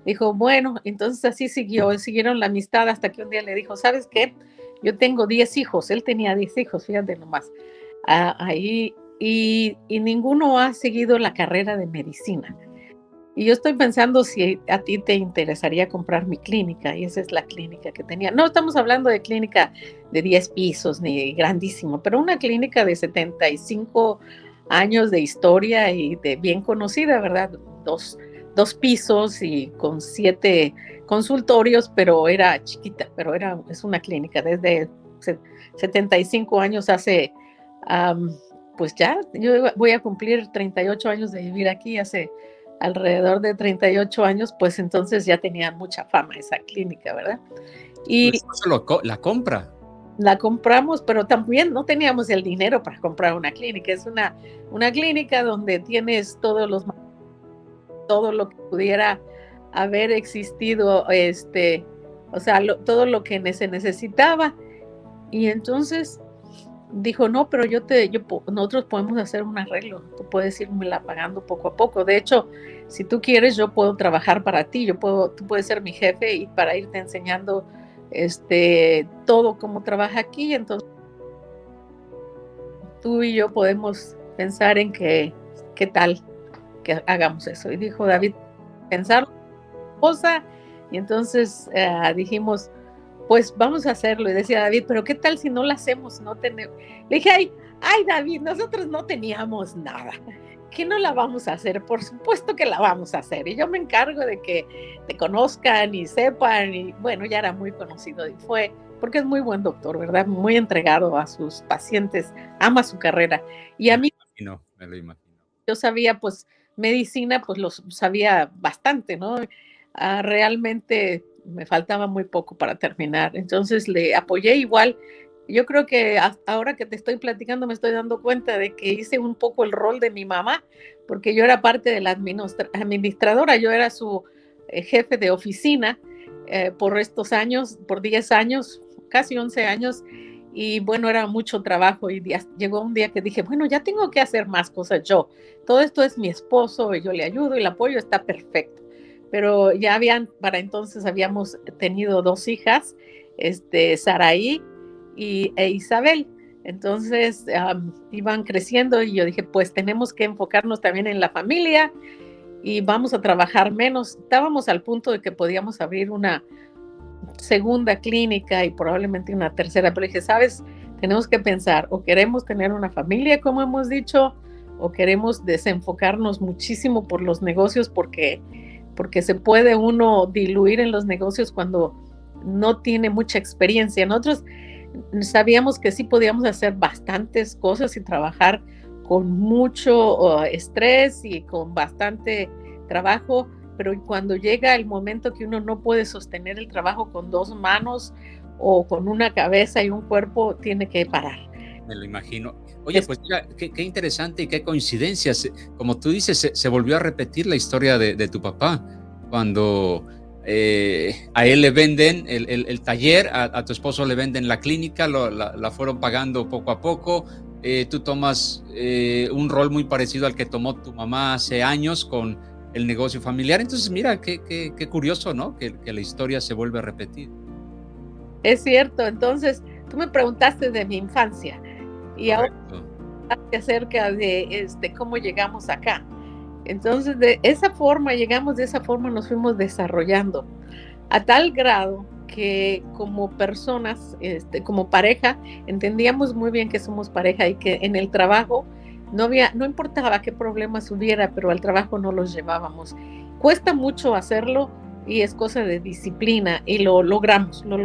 Dijo, bueno, entonces así siguieron la amistad hasta que un día le dijo, ¿sabes qué? Yo tengo 10 hijos, él tenía 10 hijos, fíjate nomás, ahí, y ninguno ha seguido la carrera de medicina. Y yo estoy pensando si a ti te interesaría comprar mi clínica, y esa es la clínica que tenía. No estamos hablando de clínica de 10 pisos ni grandísimo, pero una clínica de 75 años de historia y de bien conocida, ¿verdad? Dos pisos y con 7 consultorios, pero era chiquita, pero es una clínica desde 75 años hace, pues ya, yo voy a cumplir 38 años de vivir aquí, hace alrededor de 38 años, pues entonces ya tenía mucha fama esa clínica, ¿verdad? Tu Y esposo la compra. la compramos, pero también no teníamos el dinero para comprar una clínica. Es una clínica donde tienes todo lo que pudiera haber existido, o sea, todo lo que se necesitaba. Y entonces dijo, no, pero nosotros podemos hacer un arreglo, tú puedes irmela pagando poco a poco. De hecho, si tú quieres, yo puedo trabajar para ti, tú puedes ser mi jefe y para irte enseñando todo cómo trabaja aquí. Entonces, tú y yo podemos pensar en qué tal que hagamos eso. Y dijo David, pensar cosa, y entonces dijimos, pues vamos a hacerlo. Y decía David, pero ¿qué tal si no lo hacemos? No tenemos. Le dije, ay, David, nosotros no teníamos nada. ¿Qué no la vamos a hacer? Por supuesto que la vamos a hacer. Y yo me encargo de que te conozcan y sepan. Y bueno, ya era muy conocido y fue, porque es muy buen doctor, ¿verdad? Muy entregado a sus pacientes, ama su carrera. Y a mí, Me lo imagino. yo sabía, pues, medicina, pues lo sabía bastante, ¿no? Realmente me faltaba muy poco para terminar, entonces le apoyé igual. Yo creo que ahora que te estoy platicando me estoy dando cuenta de que hice un poco el rol de mi mamá, porque yo era parte de la administradora, yo era su jefe de oficina por estos años, por 10 años, casi 11 años, y bueno, era mucho trabajo y llegó un día que dije, bueno, ya tengo que hacer más cosas yo. Todo esto es mi esposo y yo le ayudo y el apoyo está perfecto. Pero ya para entonces habíamos tenido 2 hijas, Saraí e Isabel. Entonces iban creciendo y yo dije, pues tenemos que enfocarnos también en la familia y vamos a trabajar menos. Estábamos al punto de que podíamos abrir una segunda clínica y probablemente una tercera, pero dije, ¿sabes? Tenemos que pensar, o queremos tener una familia, como hemos dicho, o queremos desenfocarnos muchísimo por los negocios, porque porque se puede uno diluir en los negocios cuando no tiene mucha experiencia. Nosotros sabíamos que sí podíamos hacer bastantes cosas y trabajar con mucho estrés y con bastante trabajo, pero cuando llega el momento que uno no puede sostener el trabajo con dos manos o con una cabeza y un cuerpo, tiene que parar. Me lo imagino. Oye, pues mira, qué interesante y qué coincidencia. Como tú dices, se volvió a repetir la historia de tu papá, cuando a él le venden el taller, a tu esposo le venden la clínica, la fueron pagando poco a poco. Tú tomas un rol muy parecido al que tomó tu mamá hace años con el negocio familiar. Entonces, mira, qué curioso, ¿no? Que la historia se vuelve a repetir. Es cierto. Entonces, tú me preguntaste de mi infancia y Correcto. ahora acerca de cómo llegamos acá. Entonces, de esa forma, nos fuimos desarrollando a tal grado que como personas, como pareja, entendíamos muy bien que somos pareja y que en el trabajo no importaba qué problemas hubiera, pero al trabajo no los llevábamos. Cuesta mucho hacerlo y es cosa de disciplina y lo logramos. No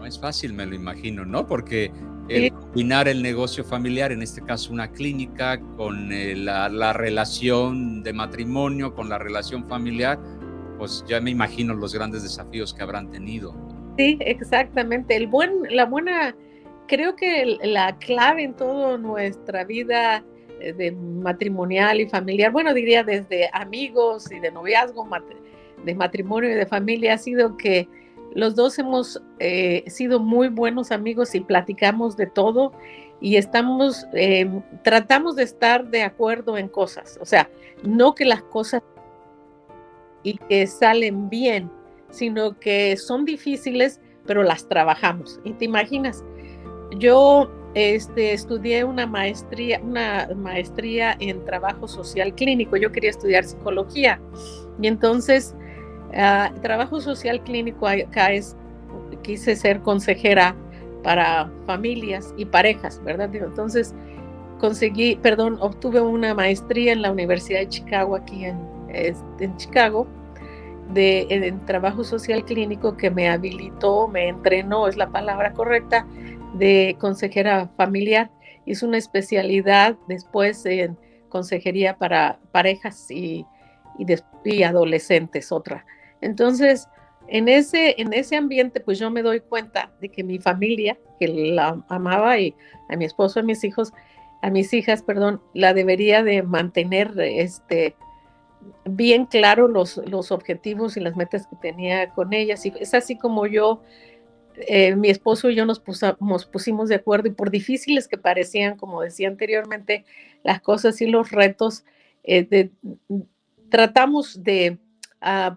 es fácil, me lo imagino, ¿no? Porque el combinar el negocio familiar, en este caso una clínica, con la relación de matrimonio, con la relación familiar, pues ya me imagino los grandes desafíos que habrán tenido. Sí, exactamente. Creo que la clave en toda nuestra vida de matrimonial y familiar, bueno, diría desde amigos y de noviazgo, de matrimonio y de familia, ha sido que los dos hemos sido muy buenos amigos y platicamos de todo y tratamos de estar de acuerdo en cosas. O sea, no que las cosas y que salen bien, sino que son difíciles, pero las trabajamos. Y te imaginas, yo estudié una maestría en trabajo social clínico. Yo quería estudiar psicología y entonces trabajo social clínico acá quise ser para familias y parejas, ¿verdad? Entonces obtuve una maestría en la Universidad de Chicago, aquí en Chicago, en trabajo social clínico, que me entrenó, es la palabra correcta, de consejera familiar. Hice una especialidad después en consejería para parejas y adolescentes, otra. Entonces, en ese ambiente, pues yo me doy cuenta de que mi familia, que la amaba, y a mi esposo, a mis hijas, perdón, la debería de mantener bien claro los objetivos y las metas que tenía con ellas. Y es así como mi esposo y yo nos pusimos de acuerdo, y por difíciles que parecían, como decía anteriormente, las cosas y los retos, tratamos de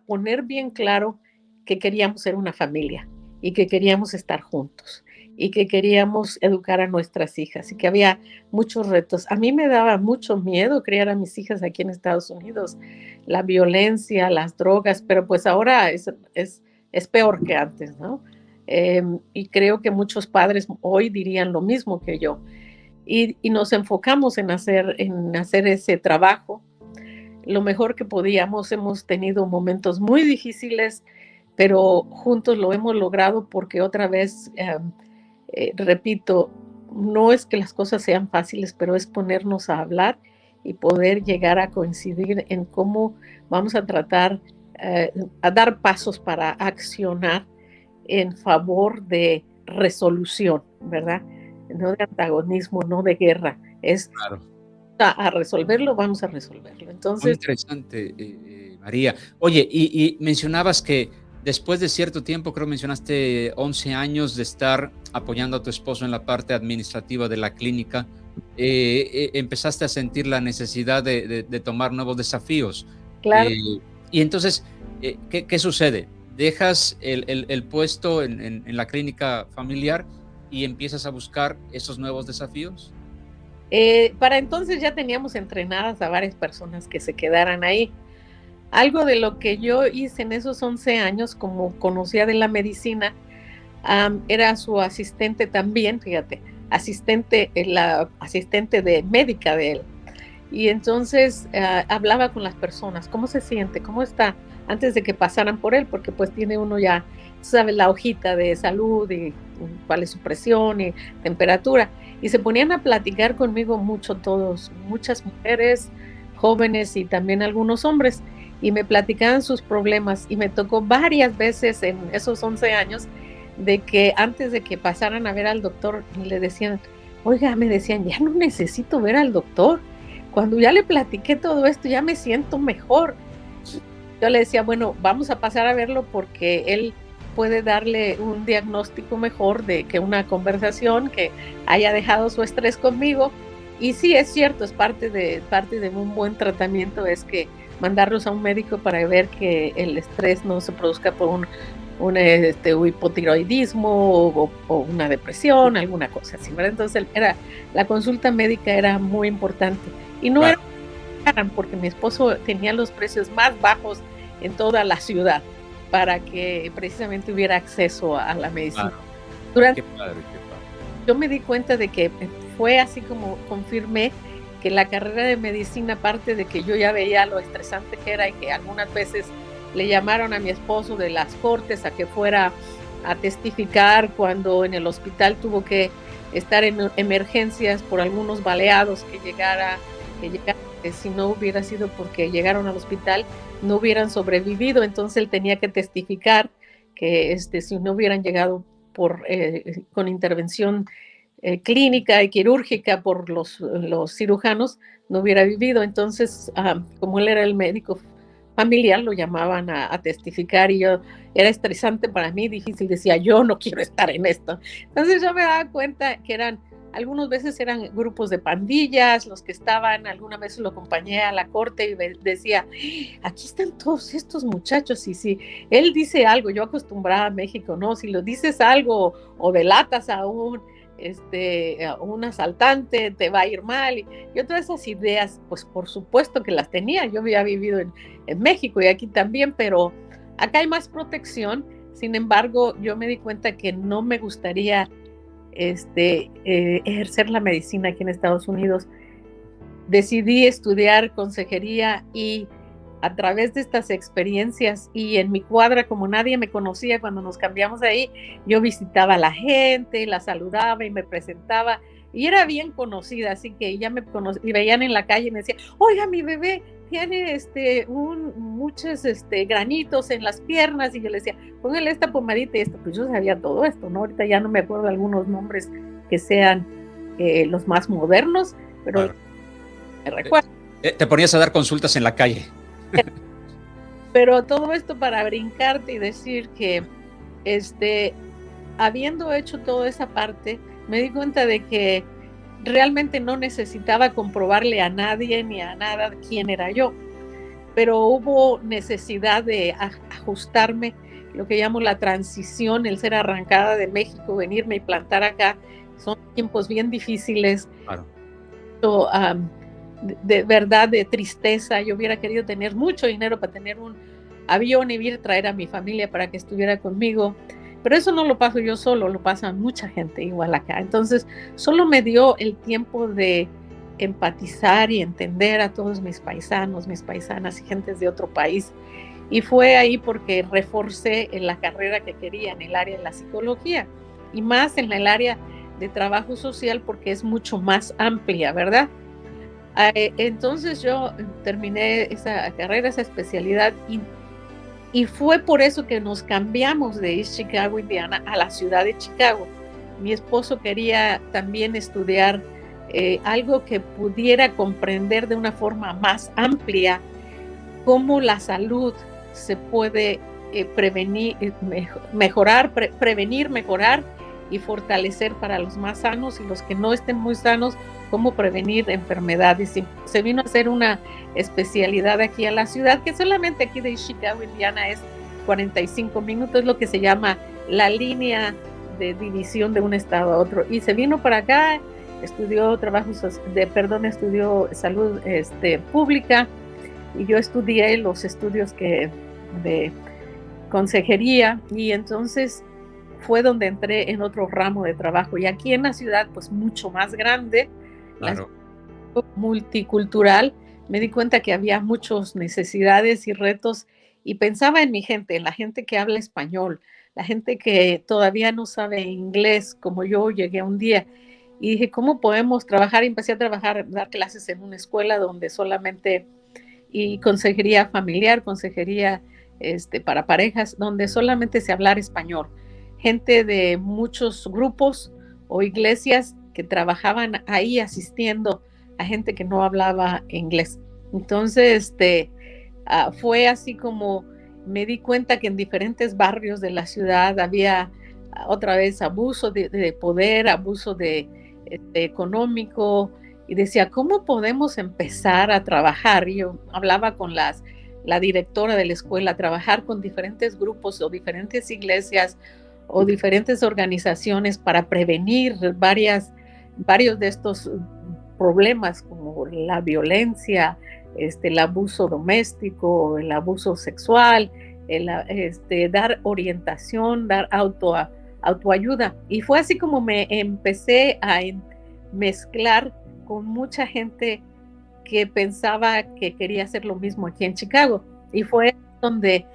poner bien claro que queríamos ser una familia y que queríamos estar juntos y que queríamos educar a nuestras hijas y que había muchos retos. A mí me daba mucho miedo criar a mis hijas aquí en Estados Unidos, la violencia, las drogas, pero pues ahora es peor que antes, ¿no? Y creo que muchos padres hoy dirían lo mismo que yo. Y nos enfocamos en hacer ese trabajo lo mejor que podíamos. Hemos tenido momentos muy difíciles, pero juntos lo hemos logrado, porque otra vez, repito, no es que las cosas sean fáciles, pero es ponernos a hablar y poder llegar a coincidir en cómo vamos a tratar a dar pasos para accionar en favor de resolución, ¿verdad? No de antagonismo, no de guerra. Es Claro. a resolverlo, vamos a resolverlo. Entonces, muy interesante, María. Oye, y mencionabas que después de cierto tiempo, creo que mencionaste 11 años de estar apoyando a tu esposo en la parte administrativa de la clínica, empezaste a sentir la necesidad de tomar nuevos desafíos. claro. Y entonces, ¿qué sucede? Dejas el puesto en la clínica familiar y empiezas a buscar esos nuevos desafíos. Para entonces ya teníamos entrenadas a varias personas que se quedaran ahí. Algo de lo que yo hice en esos 11 años, como conocía de la medicina, era su asistente también, fíjate, la asistente de médica de él. Y entonces hablaba con las personas, ¿cómo se siente? ¿Cómo está? Antes de que pasaran por él, porque pues tiene uno ya, sabe, la hojita de salud y cuál es su presión y temperatura. Y se ponían a platicar conmigo mucho todos, muchas mujeres, jóvenes y también algunos hombres, y me platicaban sus problemas. Y me tocó varias veces en esos 11 años de que antes de que pasaran a ver al doctor, le decían, oiga, me decían, ya no necesito ver al doctor. Cuando ya le platiqué todo esto, ya me siento mejor. Yo le decía, bueno, vamos a pasar a verlo porque él puede darle un diagnóstico mejor de que una conversación, que haya dejado su estrés conmigo. Y sí, es cierto, es parte de un buen tratamiento, es que mandarlos a un médico para ver que el estrés no se produzca por un hipotiroidismo o una depresión, alguna cosa así, ¿verdad? Entonces la consulta médica era muy importante. Y no Claro. era porque mi esposo tenía los precios más bajos en toda la ciudad para que precisamente hubiera acceso a la medicina. Claro. Durante, Qué padre, qué padre. yo me di cuenta de que fue así como confirmé que la carrera de medicina, aparte de que yo ya veía lo estresante que era y que algunas veces le llamaron a mi esposo de las cortes a que fuera a testificar cuando en el hospital tuvo que estar en emergencias por algunos baleados que si no hubiera sido porque llegaron al hospital, no hubieran sobrevivido. Entonces él tenía que testificar que si no hubieran llegado con intervención clínica y quirúrgica por los cirujanos, no hubiera vivido. Entonces, como él era el médico familiar, lo llamaban a testificar y era estresante para mí, difícil, decía, yo no quiero estar en esto. Entonces yo me daba cuenta que algunas veces eran grupos de pandillas, los que estaban, alguna vez lo acompañé a la corte y decía, aquí están todos estos muchachos y si él dice algo, yo acostumbrada a México, ¿no? Si lo dices algo o delatas a un asaltante, te va a ir mal. Y yo todas esas ideas, pues por supuesto que las tenía, yo había vivido en México y aquí también, pero acá hay más protección. Sin embargo, yo me di cuenta que no me gustaría ejercer la medicina aquí en Estados Unidos. Decidí estudiar consejería y a través de estas experiencias y en mi cuadra, como nadie me conocía cuando nos cambiamos de ahí, yo visitaba a la gente, la saludaba y me presentaba y era bien conocida, así que ya me conocían y veían en la calle y me decían, oiga, mi bebé tiene muchos granitos en las piernas, y yo le decía, póngale esta pomadita y esto, pues yo sabía todo esto, ¿no? Ahorita ya no me acuerdo de algunos nombres que sean los más modernos, pero Claro. me recuerdo. Te ponías a dar consultas en la calle. Pero todo esto para brincarte y decir que, habiendo hecho toda esa parte, me di cuenta de que realmente no necesitaba comprobarle a nadie ni a nada quién era yo, pero hubo necesidad de ajustarme, lo que llamo la transición, el ser arrancada de México, venirme y plantar acá. Son tiempos bien difíciles. Claro. De verdad, de tristeza. Yo hubiera querido tener mucho dinero para tener un avión y ir a traer a mi familia para que estuviera conmigo, pero eso no lo paso yo solo, lo pasa mucha gente igual acá. Entonces solo me dio el tiempo de empatizar y entender a todos mis paisanos, mis paisanas y gentes de otro país, y fue ahí porque reforcé en la carrera que quería en el área de la psicología y más en el área de trabajo social porque es mucho más amplia, ¿verdad? Entonces yo terminé esa carrera, esa especialidad, y fue por eso que nos cambiamos de East Chicago, Indiana, a la ciudad de Chicago. Mi esposo quería también estudiar algo que pudiera comprender de una forma más amplia cómo la salud se puede prevenir, mejorar y fortalecer para los más sanos, y los que no estén muy sanos, cómo prevenir enfermedades. Y se vino a hacer una especialidad aquí a la ciudad, que solamente aquí de Chicago, Indiana, es 45 minutos, lo que se llama la línea de división de un estado a otro. Y se vino para acá, estudió estudió salud pública, y yo estudié los estudios de consejería, y entonces fue donde entré en otro ramo de trabajo. Y aquí en la ciudad, pues mucho más grande, Claro. multicultural, me di cuenta que había muchas necesidades y retos y pensaba en mi gente, en la gente que habla español, la gente que todavía no sabe inglés, como yo llegué un día. Y dije, ¿cómo podemos trabajar? Y empecé a trabajar, dar clases en una escuela donde solamente, y consejería familiar, consejería para parejas, donde solamente se hablara español. Gente de muchos grupos o iglesias que trabajaban ahí asistiendo a gente que no hablaba inglés. Entonces, fue así como me di cuenta que en diferentes barrios de la ciudad había otra vez abuso de poder, abuso económico, y decía, ¿cómo podemos empezar a trabajar? Y yo hablaba con la directora de la escuela, trabajar con diferentes grupos o diferentes iglesias o diferentes organizaciones para prevenir varios de estos problemas como la violencia, el abuso doméstico, el abuso sexual, dar orientación, dar autoayuda. Y fue así como me empecé a mezclar con mucha gente que pensaba que quería hacer lo mismo aquí en Chicago. Y fue donde,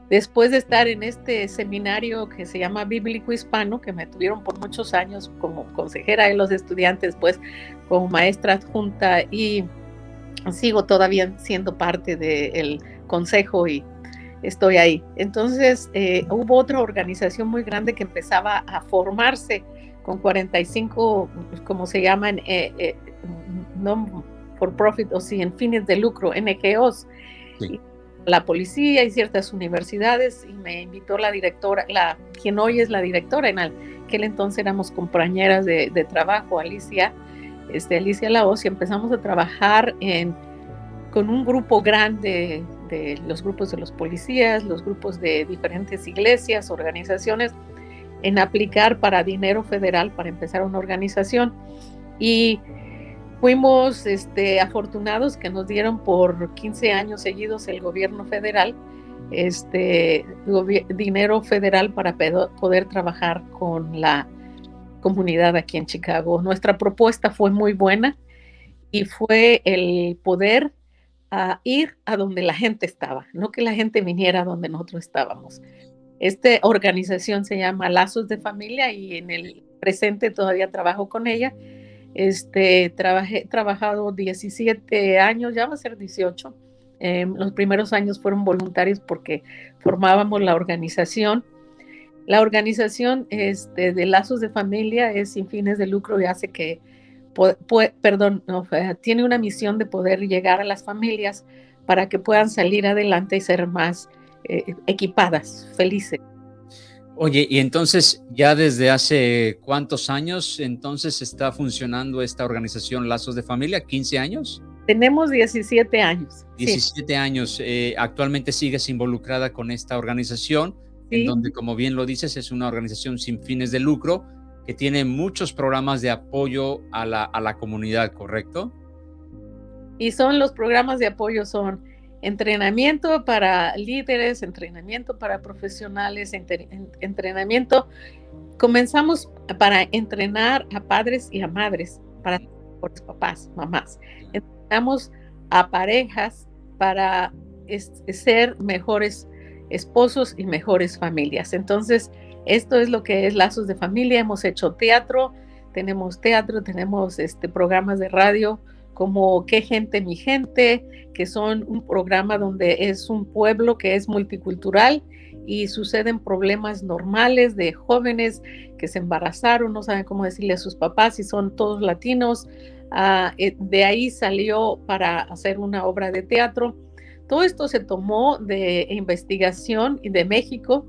después de estar en este seminario que se llama Bíblico Hispano, que me tuvieron por muchos años como consejera de los estudiantes, pues como maestra adjunta, y sigo todavía siendo parte del consejo y estoy ahí. Entonces hubo otra organización muy grande que empezaba a formarse con 45, como se llaman, no for profit, o sin fines de lucro, NGOs, sí. La policía y ciertas universidades, y me invitó la directora, quien hoy es la directora, en aquel entonces éramos compañeras de trabajo, Alicia Laos, y empezamos a trabajar con un grupo grande de los grupos de los policías, los grupos de diferentes iglesias, organizaciones, en aplicar para dinero federal para empezar una organización. Y fuimos afortunados que nos dieron por 15 años seguidos el gobierno federal, dinero federal para poder trabajar con la comunidad aquí en Chicago. Nuestra propuesta fue muy buena y fue el poder ir a donde la gente estaba, no que la gente viniera a donde nosotros estábamos. Esta organización se llama Lazos de Familia y en el presente todavía trabajo con ella. He trabajado 17 años, ya va a ser 18. Los primeros años fueron voluntarios porque formábamos la organización. La organización de Lazos de Familia es sin fines de lucro y hace que, tiene una misión de poder llegar a las familias para que puedan salir adelante y ser más equipadas, felices. Oye, y entonces, ¿ya desde hace cuántos años entonces está funcionando esta organización Lazos de Familia? ¿15 años? Tenemos 17 años. 17 sí. años. Actualmente sigues involucrada con esta organización, sí, en donde, como bien lo dices, es una organización sin fines de lucro que tiene muchos programas de apoyo a la comunidad, ¿correcto? Y los programas de apoyo son entrenamiento para líderes, entrenamiento para profesionales, entrenamiento. Comenzamos para entrenar a padres y a madres, para papás, mamás. Entrenamos a parejas para ser mejores esposos y mejores familias. Entonces, esto es lo que es Lazos de Familia. Hemos hecho teatro, tenemos programas de radio, como Qué Gente, Mi Gente, que son un programa donde es un pueblo que es multicultural y suceden problemas normales de jóvenes que se embarazaron, no saben cómo decirle a sus papás y son todos latinos. De ahí salió para hacer una obra de teatro. Todo esto se tomó de investigación y de México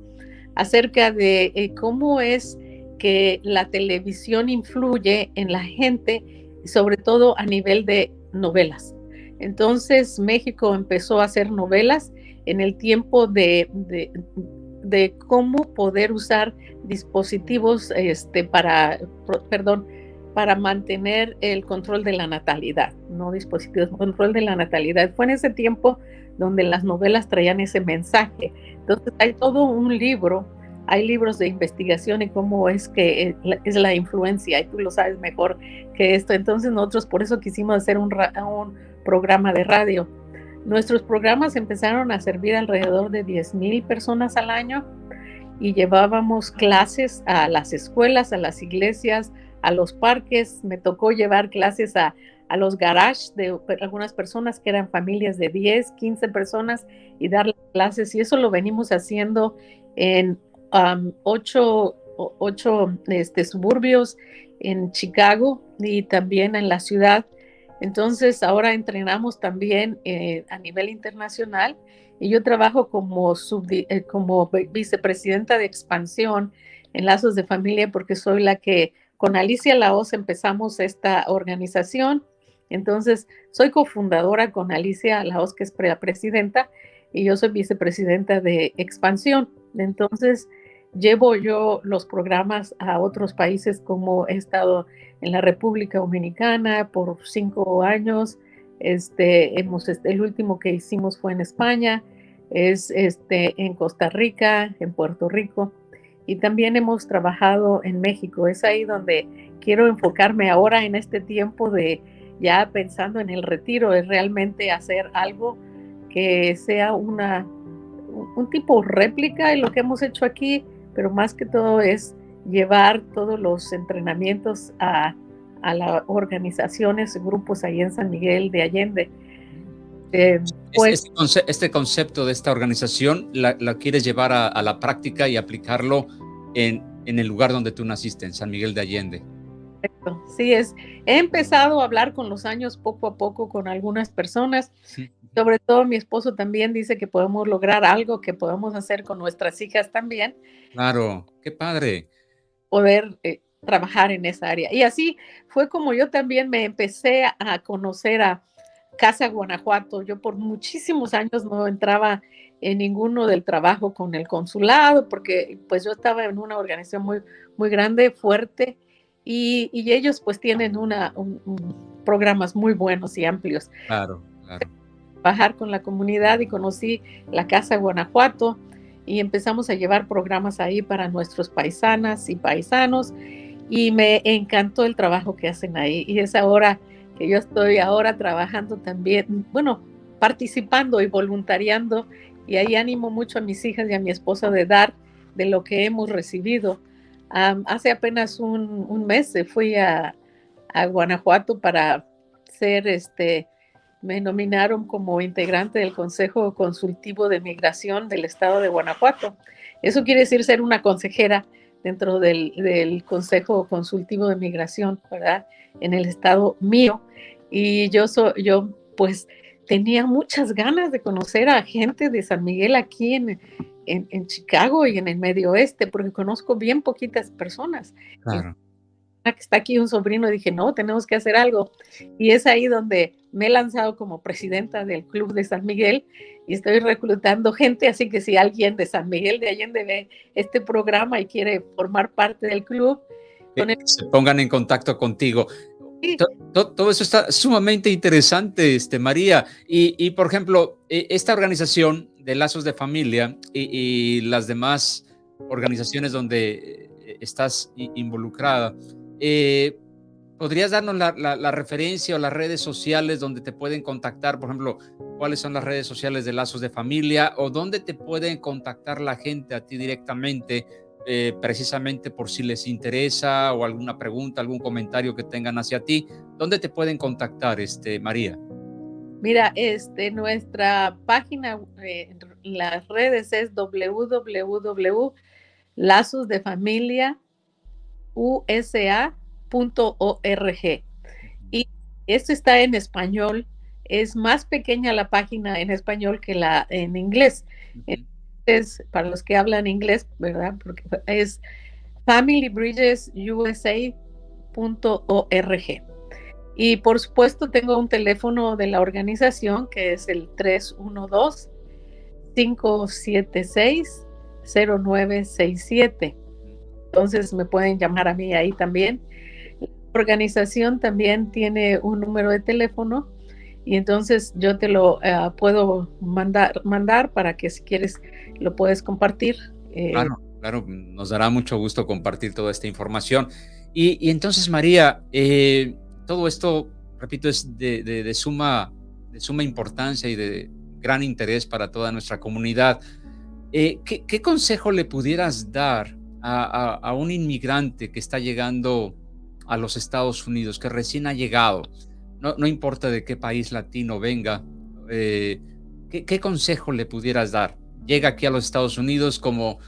acerca de cómo es que la televisión influye en la gente, sobre todo a nivel de novelas. Entonces México empezó a hacer novelas en el tiempo de cómo poder usar dispositivos para mantener el control de la natalidad, no dispositivos, control de la natalidad. Fue en ese tiempo donde las novelas traían ese mensaje. Entonces hay todo un libro hay libros de investigación y cómo es que es la influencia, y tú lo sabes mejor que esto. Entonces nosotros por eso quisimos hacer un programa de radio. Nuestros programas empezaron a servir alrededor de 10,000 personas al año y llevábamos clases a las escuelas, a las iglesias, a los parques. Me tocó llevar clases a los garages de algunas personas que eran familias de 10, 15 personas y darles clases, y eso lo venimos haciendo en 8 suburbios en Chicago y también en la ciudad. Entonces ahora entrenamos también a nivel internacional, y yo trabajo como vicepresidenta de expansión en Lazos de Familia, porque soy la que con Alicia Lahoz empezamos esta organización. Entonces soy cofundadora con Alicia Lahoz, que es la presidenta, y yo soy vicepresidenta de expansión. Entonces llevo yo los programas a otros países, como he estado en la República Dominicana por 5 años. El último que hicimos fue en España, en Costa Rica, en Puerto Rico, y también hemos trabajado en México. Es ahí donde quiero enfocarme ahora en este tiempo de ya pensando en el retiro, es realmente hacer algo que sea un tipo réplica de lo que hemos hecho aquí, pero más que todo es llevar todos los entrenamientos a las organizaciones, grupos ahí en San Miguel de Allende. Este concepto de esta organización la quieres llevar a la práctica y aplicarlo en el lugar donde tú naciste, en San Miguel de Allende. Sí, he empezado a hablar con los años poco a poco con algunas personas. Sobre todo mi esposo también dice que podemos lograr algo que podemos hacer con nuestras hijas también. Claro, qué padre. Poder trabajar en esa área. Y así fue como yo también me empecé a conocer a Casa Guanajuato. Yo por muchísimos años no entraba en ninguno del trabajo con el consulado, porque pues yo estaba en una organización muy, muy grande, fuerte, y ellos pues tienen programas muy buenos y amplios. Claro, claro. Trabajar con la comunidad, y conocí la Casa Guanajuato y empezamos a llevar programas ahí para nuestros paisanas y paisanos, y me encantó el trabajo que hacen ahí, y es ahora que yo estoy ahora trabajando también, bueno, participando y voluntariando, y ahí animo mucho a mis hijas y a mi esposa de dar de lo que hemos recibido. Hace apenas un mes fui a Guanajuato para ser me nominaron como integrante del Consejo Consultivo de Migración del Estado de Guanajuato. Eso quiere decir ser una consejera dentro del Consejo Consultivo de Migración, ¿verdad? En el estado mío. Y yo pues tenía muchas ganas de conocer a gente de San Miguel aquí en Chicago y en el Medio Oeste, porque conozco bien poquitas personas. Claro. Que está aquí un sobrino, dije, no, tenemos que hacer algo. Y es ahí donde me he lanzado como presidenta del Club de San Miguel, y estoy reclutando gente, así que si alguien de San Miguel de Allende ve este programa y quiere formar parte del club, se pongan en contacto contigo. Sí. Todo eso está sumamente interesante, María. Y por ejemplo, esta organización de Lazos de Familia y las demás organizaciones donde estás involucrada, ¿podrías darnos la referencia o las redes sociales donde te pueden contactar? Por ejemplo, ¿cuáles son las redes sociales de Lazos de Familia, o dónde te pueden contactar la gente a ti directamente, precisamente por si les interesa, o alguna pregunta, algún comentario que tengan hacia ti? ¿Dónde te pueden contactar, María? Mira, nuestra página, las redes es www.lazosdefamiliausa.org, y esto está en español. Es más pequeña la página en español que la en inglés. Es para los que hablan inglés, ¿verdad? Porque es familybridgesusa.org. Y por supuesto tengo un teléfono de la organización que es el 312-576-0967. Entonces me pueden llamar a mí ahí también. La organización también tiene un número de teléfono, y entonces yo te lo puedo mandar para que, si quieres, lo puedes compartir. Claro, claro, nos dará mucho gusto compartir toda esta información. Y entonces, María, todo esto, repito, es de suma importancia y de gran interés para toda nuestra comunidad. ¿Qué consejo le pudieras dar a un inmigrante que está llegando a los Estados Unidos, que recién ha llegado? No importa de qué país latino venga, eh, ¿qué consejo le pudieras dar? Llega aquí a los Estados Unidos, como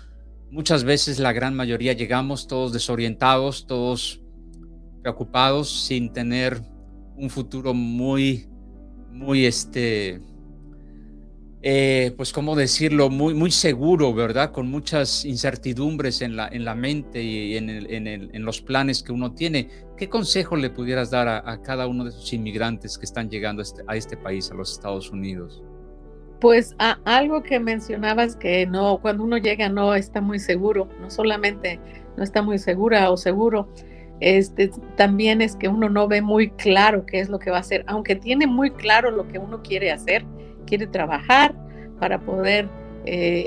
muchas veces la gran mayoría llegamos, todos desorientados, todos preocupados, sin tener un futuro muy, pues, ¿cómo decirlo? Muy seguro, ¿verdad? Con muchas incertidumbres en la mente y en los planes que uno tiene. ¿Qué consejo le pudieras dar a cada uno de esos inmigrantes que están llegando a este país, a los Estados Unidos? Pues algo que mencionabas que no, cuando uno llega no está muy seguro, no solamente no está muy segura o seguro, también es que uno no ve muy claro qué es lo que va a hacer, aunque tiene muy claro lo que uno quiere hacer, quiere trabajar para poder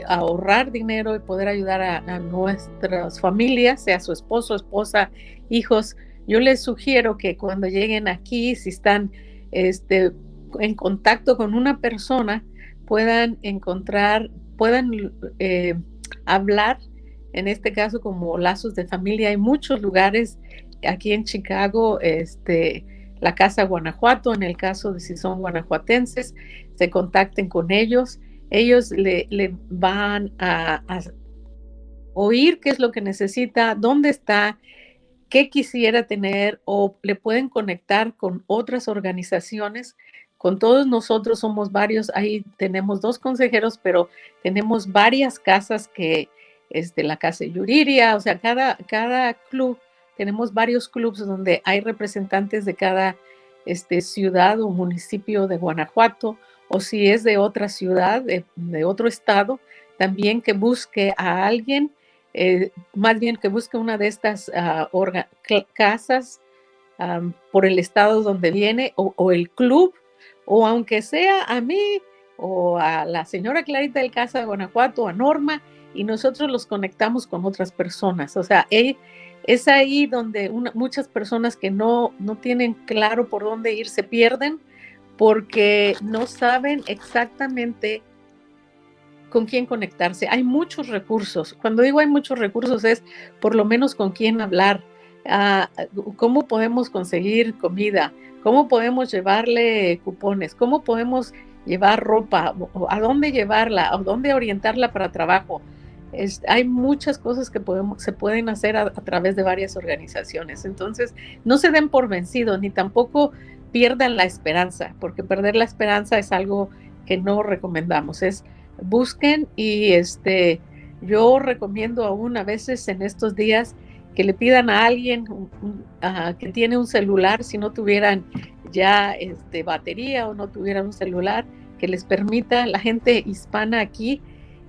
ahorrar dinero y poder ayudar a nuestras familias, sea su esposo, esposa, hijos. Yo les sugiero que cuando lleguen aquí, si están en contacto con una persona, puedan encontrar, puedan eh, hablar, en este caso como lazos de familia. Hay muchos lugares aquí en Chicago, la Casa Guanajuato, en el caso de si son guanajuatenses, se contacten con ellos. Ellos le van a oír qué es lo que necesita, dónde está, qué quisiera tener, o le pueden conectar con otras organizaciones. Con todos nosotros somos varios, ahí tenemos 2 consejeros, pero tenemos varias casas que, la Casa Yuriria, o sea, cada club, tenemos varios clubes donde hay representantes de cada ciudad o municipio de Guanajuato, o si es de otra ciudad, de otro estado, también que busque a alguien, más bien que busque una de estas casas por el estado donde viene, o el club, o aunque sea a mí o a la señora Clarita del Casa de Guanajuato, o a Norma, y nosotros los conectamos con otras personas. O sea, es ahí donde muchas personas que no tienen claro por dónde ir se pierden porque no saben exactamente con quién conectarse. Hay muchos recursos. Cuando digo hay muchos recursos es por lo menos con quién hablar, cómo podemos conseguir comida, cómo podemos llevarle cupones, cómo podemos llevar ropa, a dónde llevarla, a dónde orientarla para trabajo. Hay muchas cosas que se pueden hacer a través de varias organizaciones. Entonces, no se den por vencidos, ni tampoco pierdan la esperanza, porque perder la esperanza es algo que no recomendamos. Busquen y yo recomiendo aún a veces en estos días que le pidan a alguien que tiene un celular, si no tuvieran ya batería o no tuvieran un celular, que les permita. La gente hispana aquí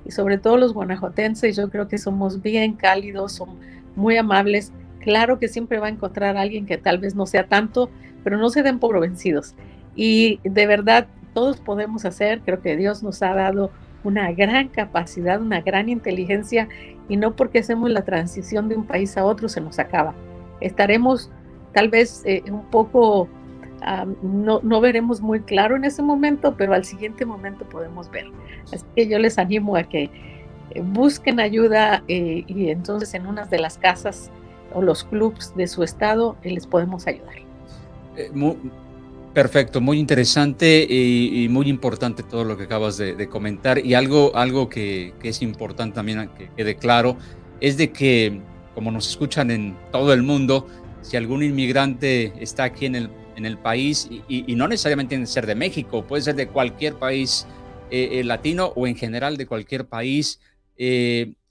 y sobre todo los guanajuatenses, yo creo que somos bien cálidos, son muy amables. Claro que siempre va a encontrar a alguien que tal vez no sea tanto, pero no se den por vencidos. Y de verdad, todos podemos hacer, creo que Dios nos ha dado una gran capacidad, una gran inteligencia, y no porque hacemos la transición de un país a otro se nos acaba. Estaremos tal vez un poco, no veremos muy claro en ese momento, pero al siguiente momento podemos ver. Así que yo les animo a que busquen ayuda y entonces en una de las casas o los clubs de su estado les podemos ayudar. Perfecto, muy interesante y muy importante todo lo que acabas de comentar. Y algo que es importante también que quede claro es de que, como nos escuchan en todo el mundo, si algún inmigrante está aquí en el país, y no necesariamente tiene que ser de México, puede ser de cualquier país latino o en general de cualquier país,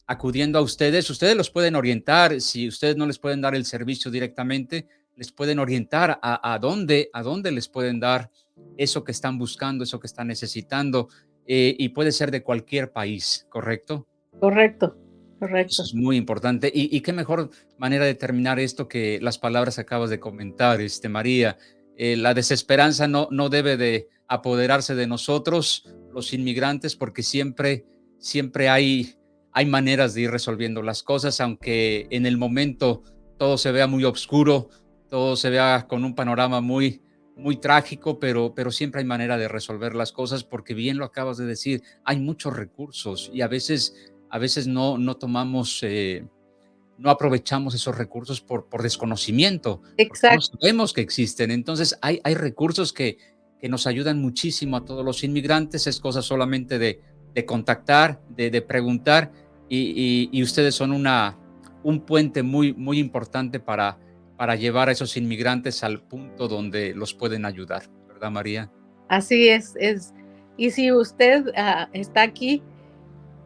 acudiendo a ustedes los pueden orientar. Si ustedes no les pueden dar el servicio directamente, les pueden orientar a dónde les pueden dar eso que están buscando, eso que están necesitando, y puede ser de cualquier país, ¿correcto? Correcto, Eso correcto. es muy importante. Y qué mejor manera de terminar esto que las palabras que acabas de comentar, María. La desesperanza no debe de apoderarse de nosotros, los inmigrantes, porque siempre hay maneras de ir resolviendo las cosas, aunque en el momento todo se vea muy oscuro, todo se vea con un panorama muy, muy trágico, pero siempre hay manera de resolver las cosas, porque bien lo acabas de decir, hay muchos recursos y a veces no tomamos, no aprovechamos esos recursos por desconocimiento, porque no Exacto. sabemos que existen. Entonces hay recursos que nos ayudan muchísimo a todos los inmigrantes. Es cosa solamente de contactar, de preguntar, y ustedes son un puente muy, muy importante para llevar a esos inmigrantes al punto donde los pueden ayudar, ¿verdad, María? Así es. Y si usted está aquí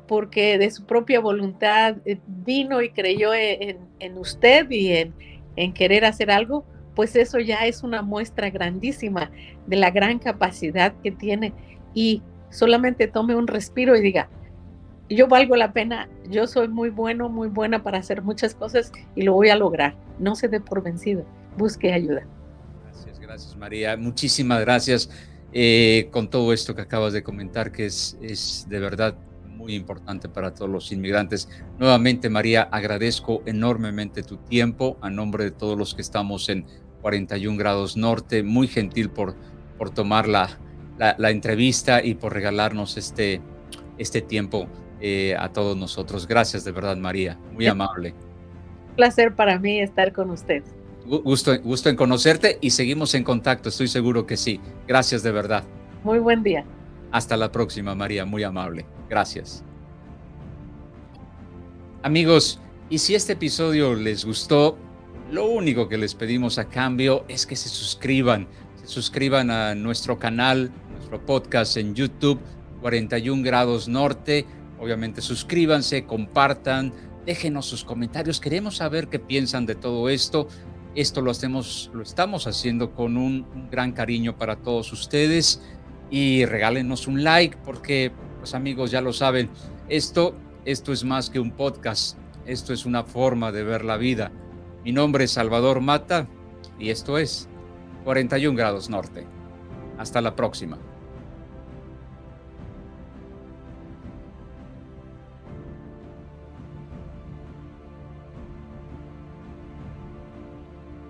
porque de su propia voluntad vino y creyó en usted y en querer hacer algo, pues eso ya es una muestra grandísima de la gran capacidad que tiene. Y solamente tome un respiro y diga, yo valgo la pena, yo soy muy bueno, muy buena para hacer muchas cosas y lo voy a lograr. No se dé por vencido, busque ayuda. Gracias, María. Muchísimas gracias con todo esto que acabas de comentar, que es de verdad muy importante para todos los inmigrantes. Nuevamente, María, agradezco enormemente tu tiempo a nombre de todos los que estamos en 41 grados norte. Muy gentil por tomar la entrevista y por regalarnos este tiempo a todos nosotros. Gracias de verdad, María. Muy amable. Un placer para mí estar con usted. Gusto en conocerte y seguimos en contacto, estoy seguro que sí. Gracias de verdad. Muy buen día. Hasta la próxima, María, muy amable. Gracias. Amigos, y si este episodio les gustó, lo único que les pedimos a cambio es que se suscriban a nuestro canal, nuestro podcast en YouTube, 41 grados norte. Obviamente suscríbanse, compartan, déjenos sus comentarios. Queremos saber qué piensan de todo esto. Esto lo estamos haciendo con un gran cariño para todos ustedes, y regálenos un like porque, pues amigos, ya lo saben, esto es más que un podcast, esto es una forma de ver la vida. Mi nombre es Salvador Mata y esto es 41 grados norte. Hasta la próxima.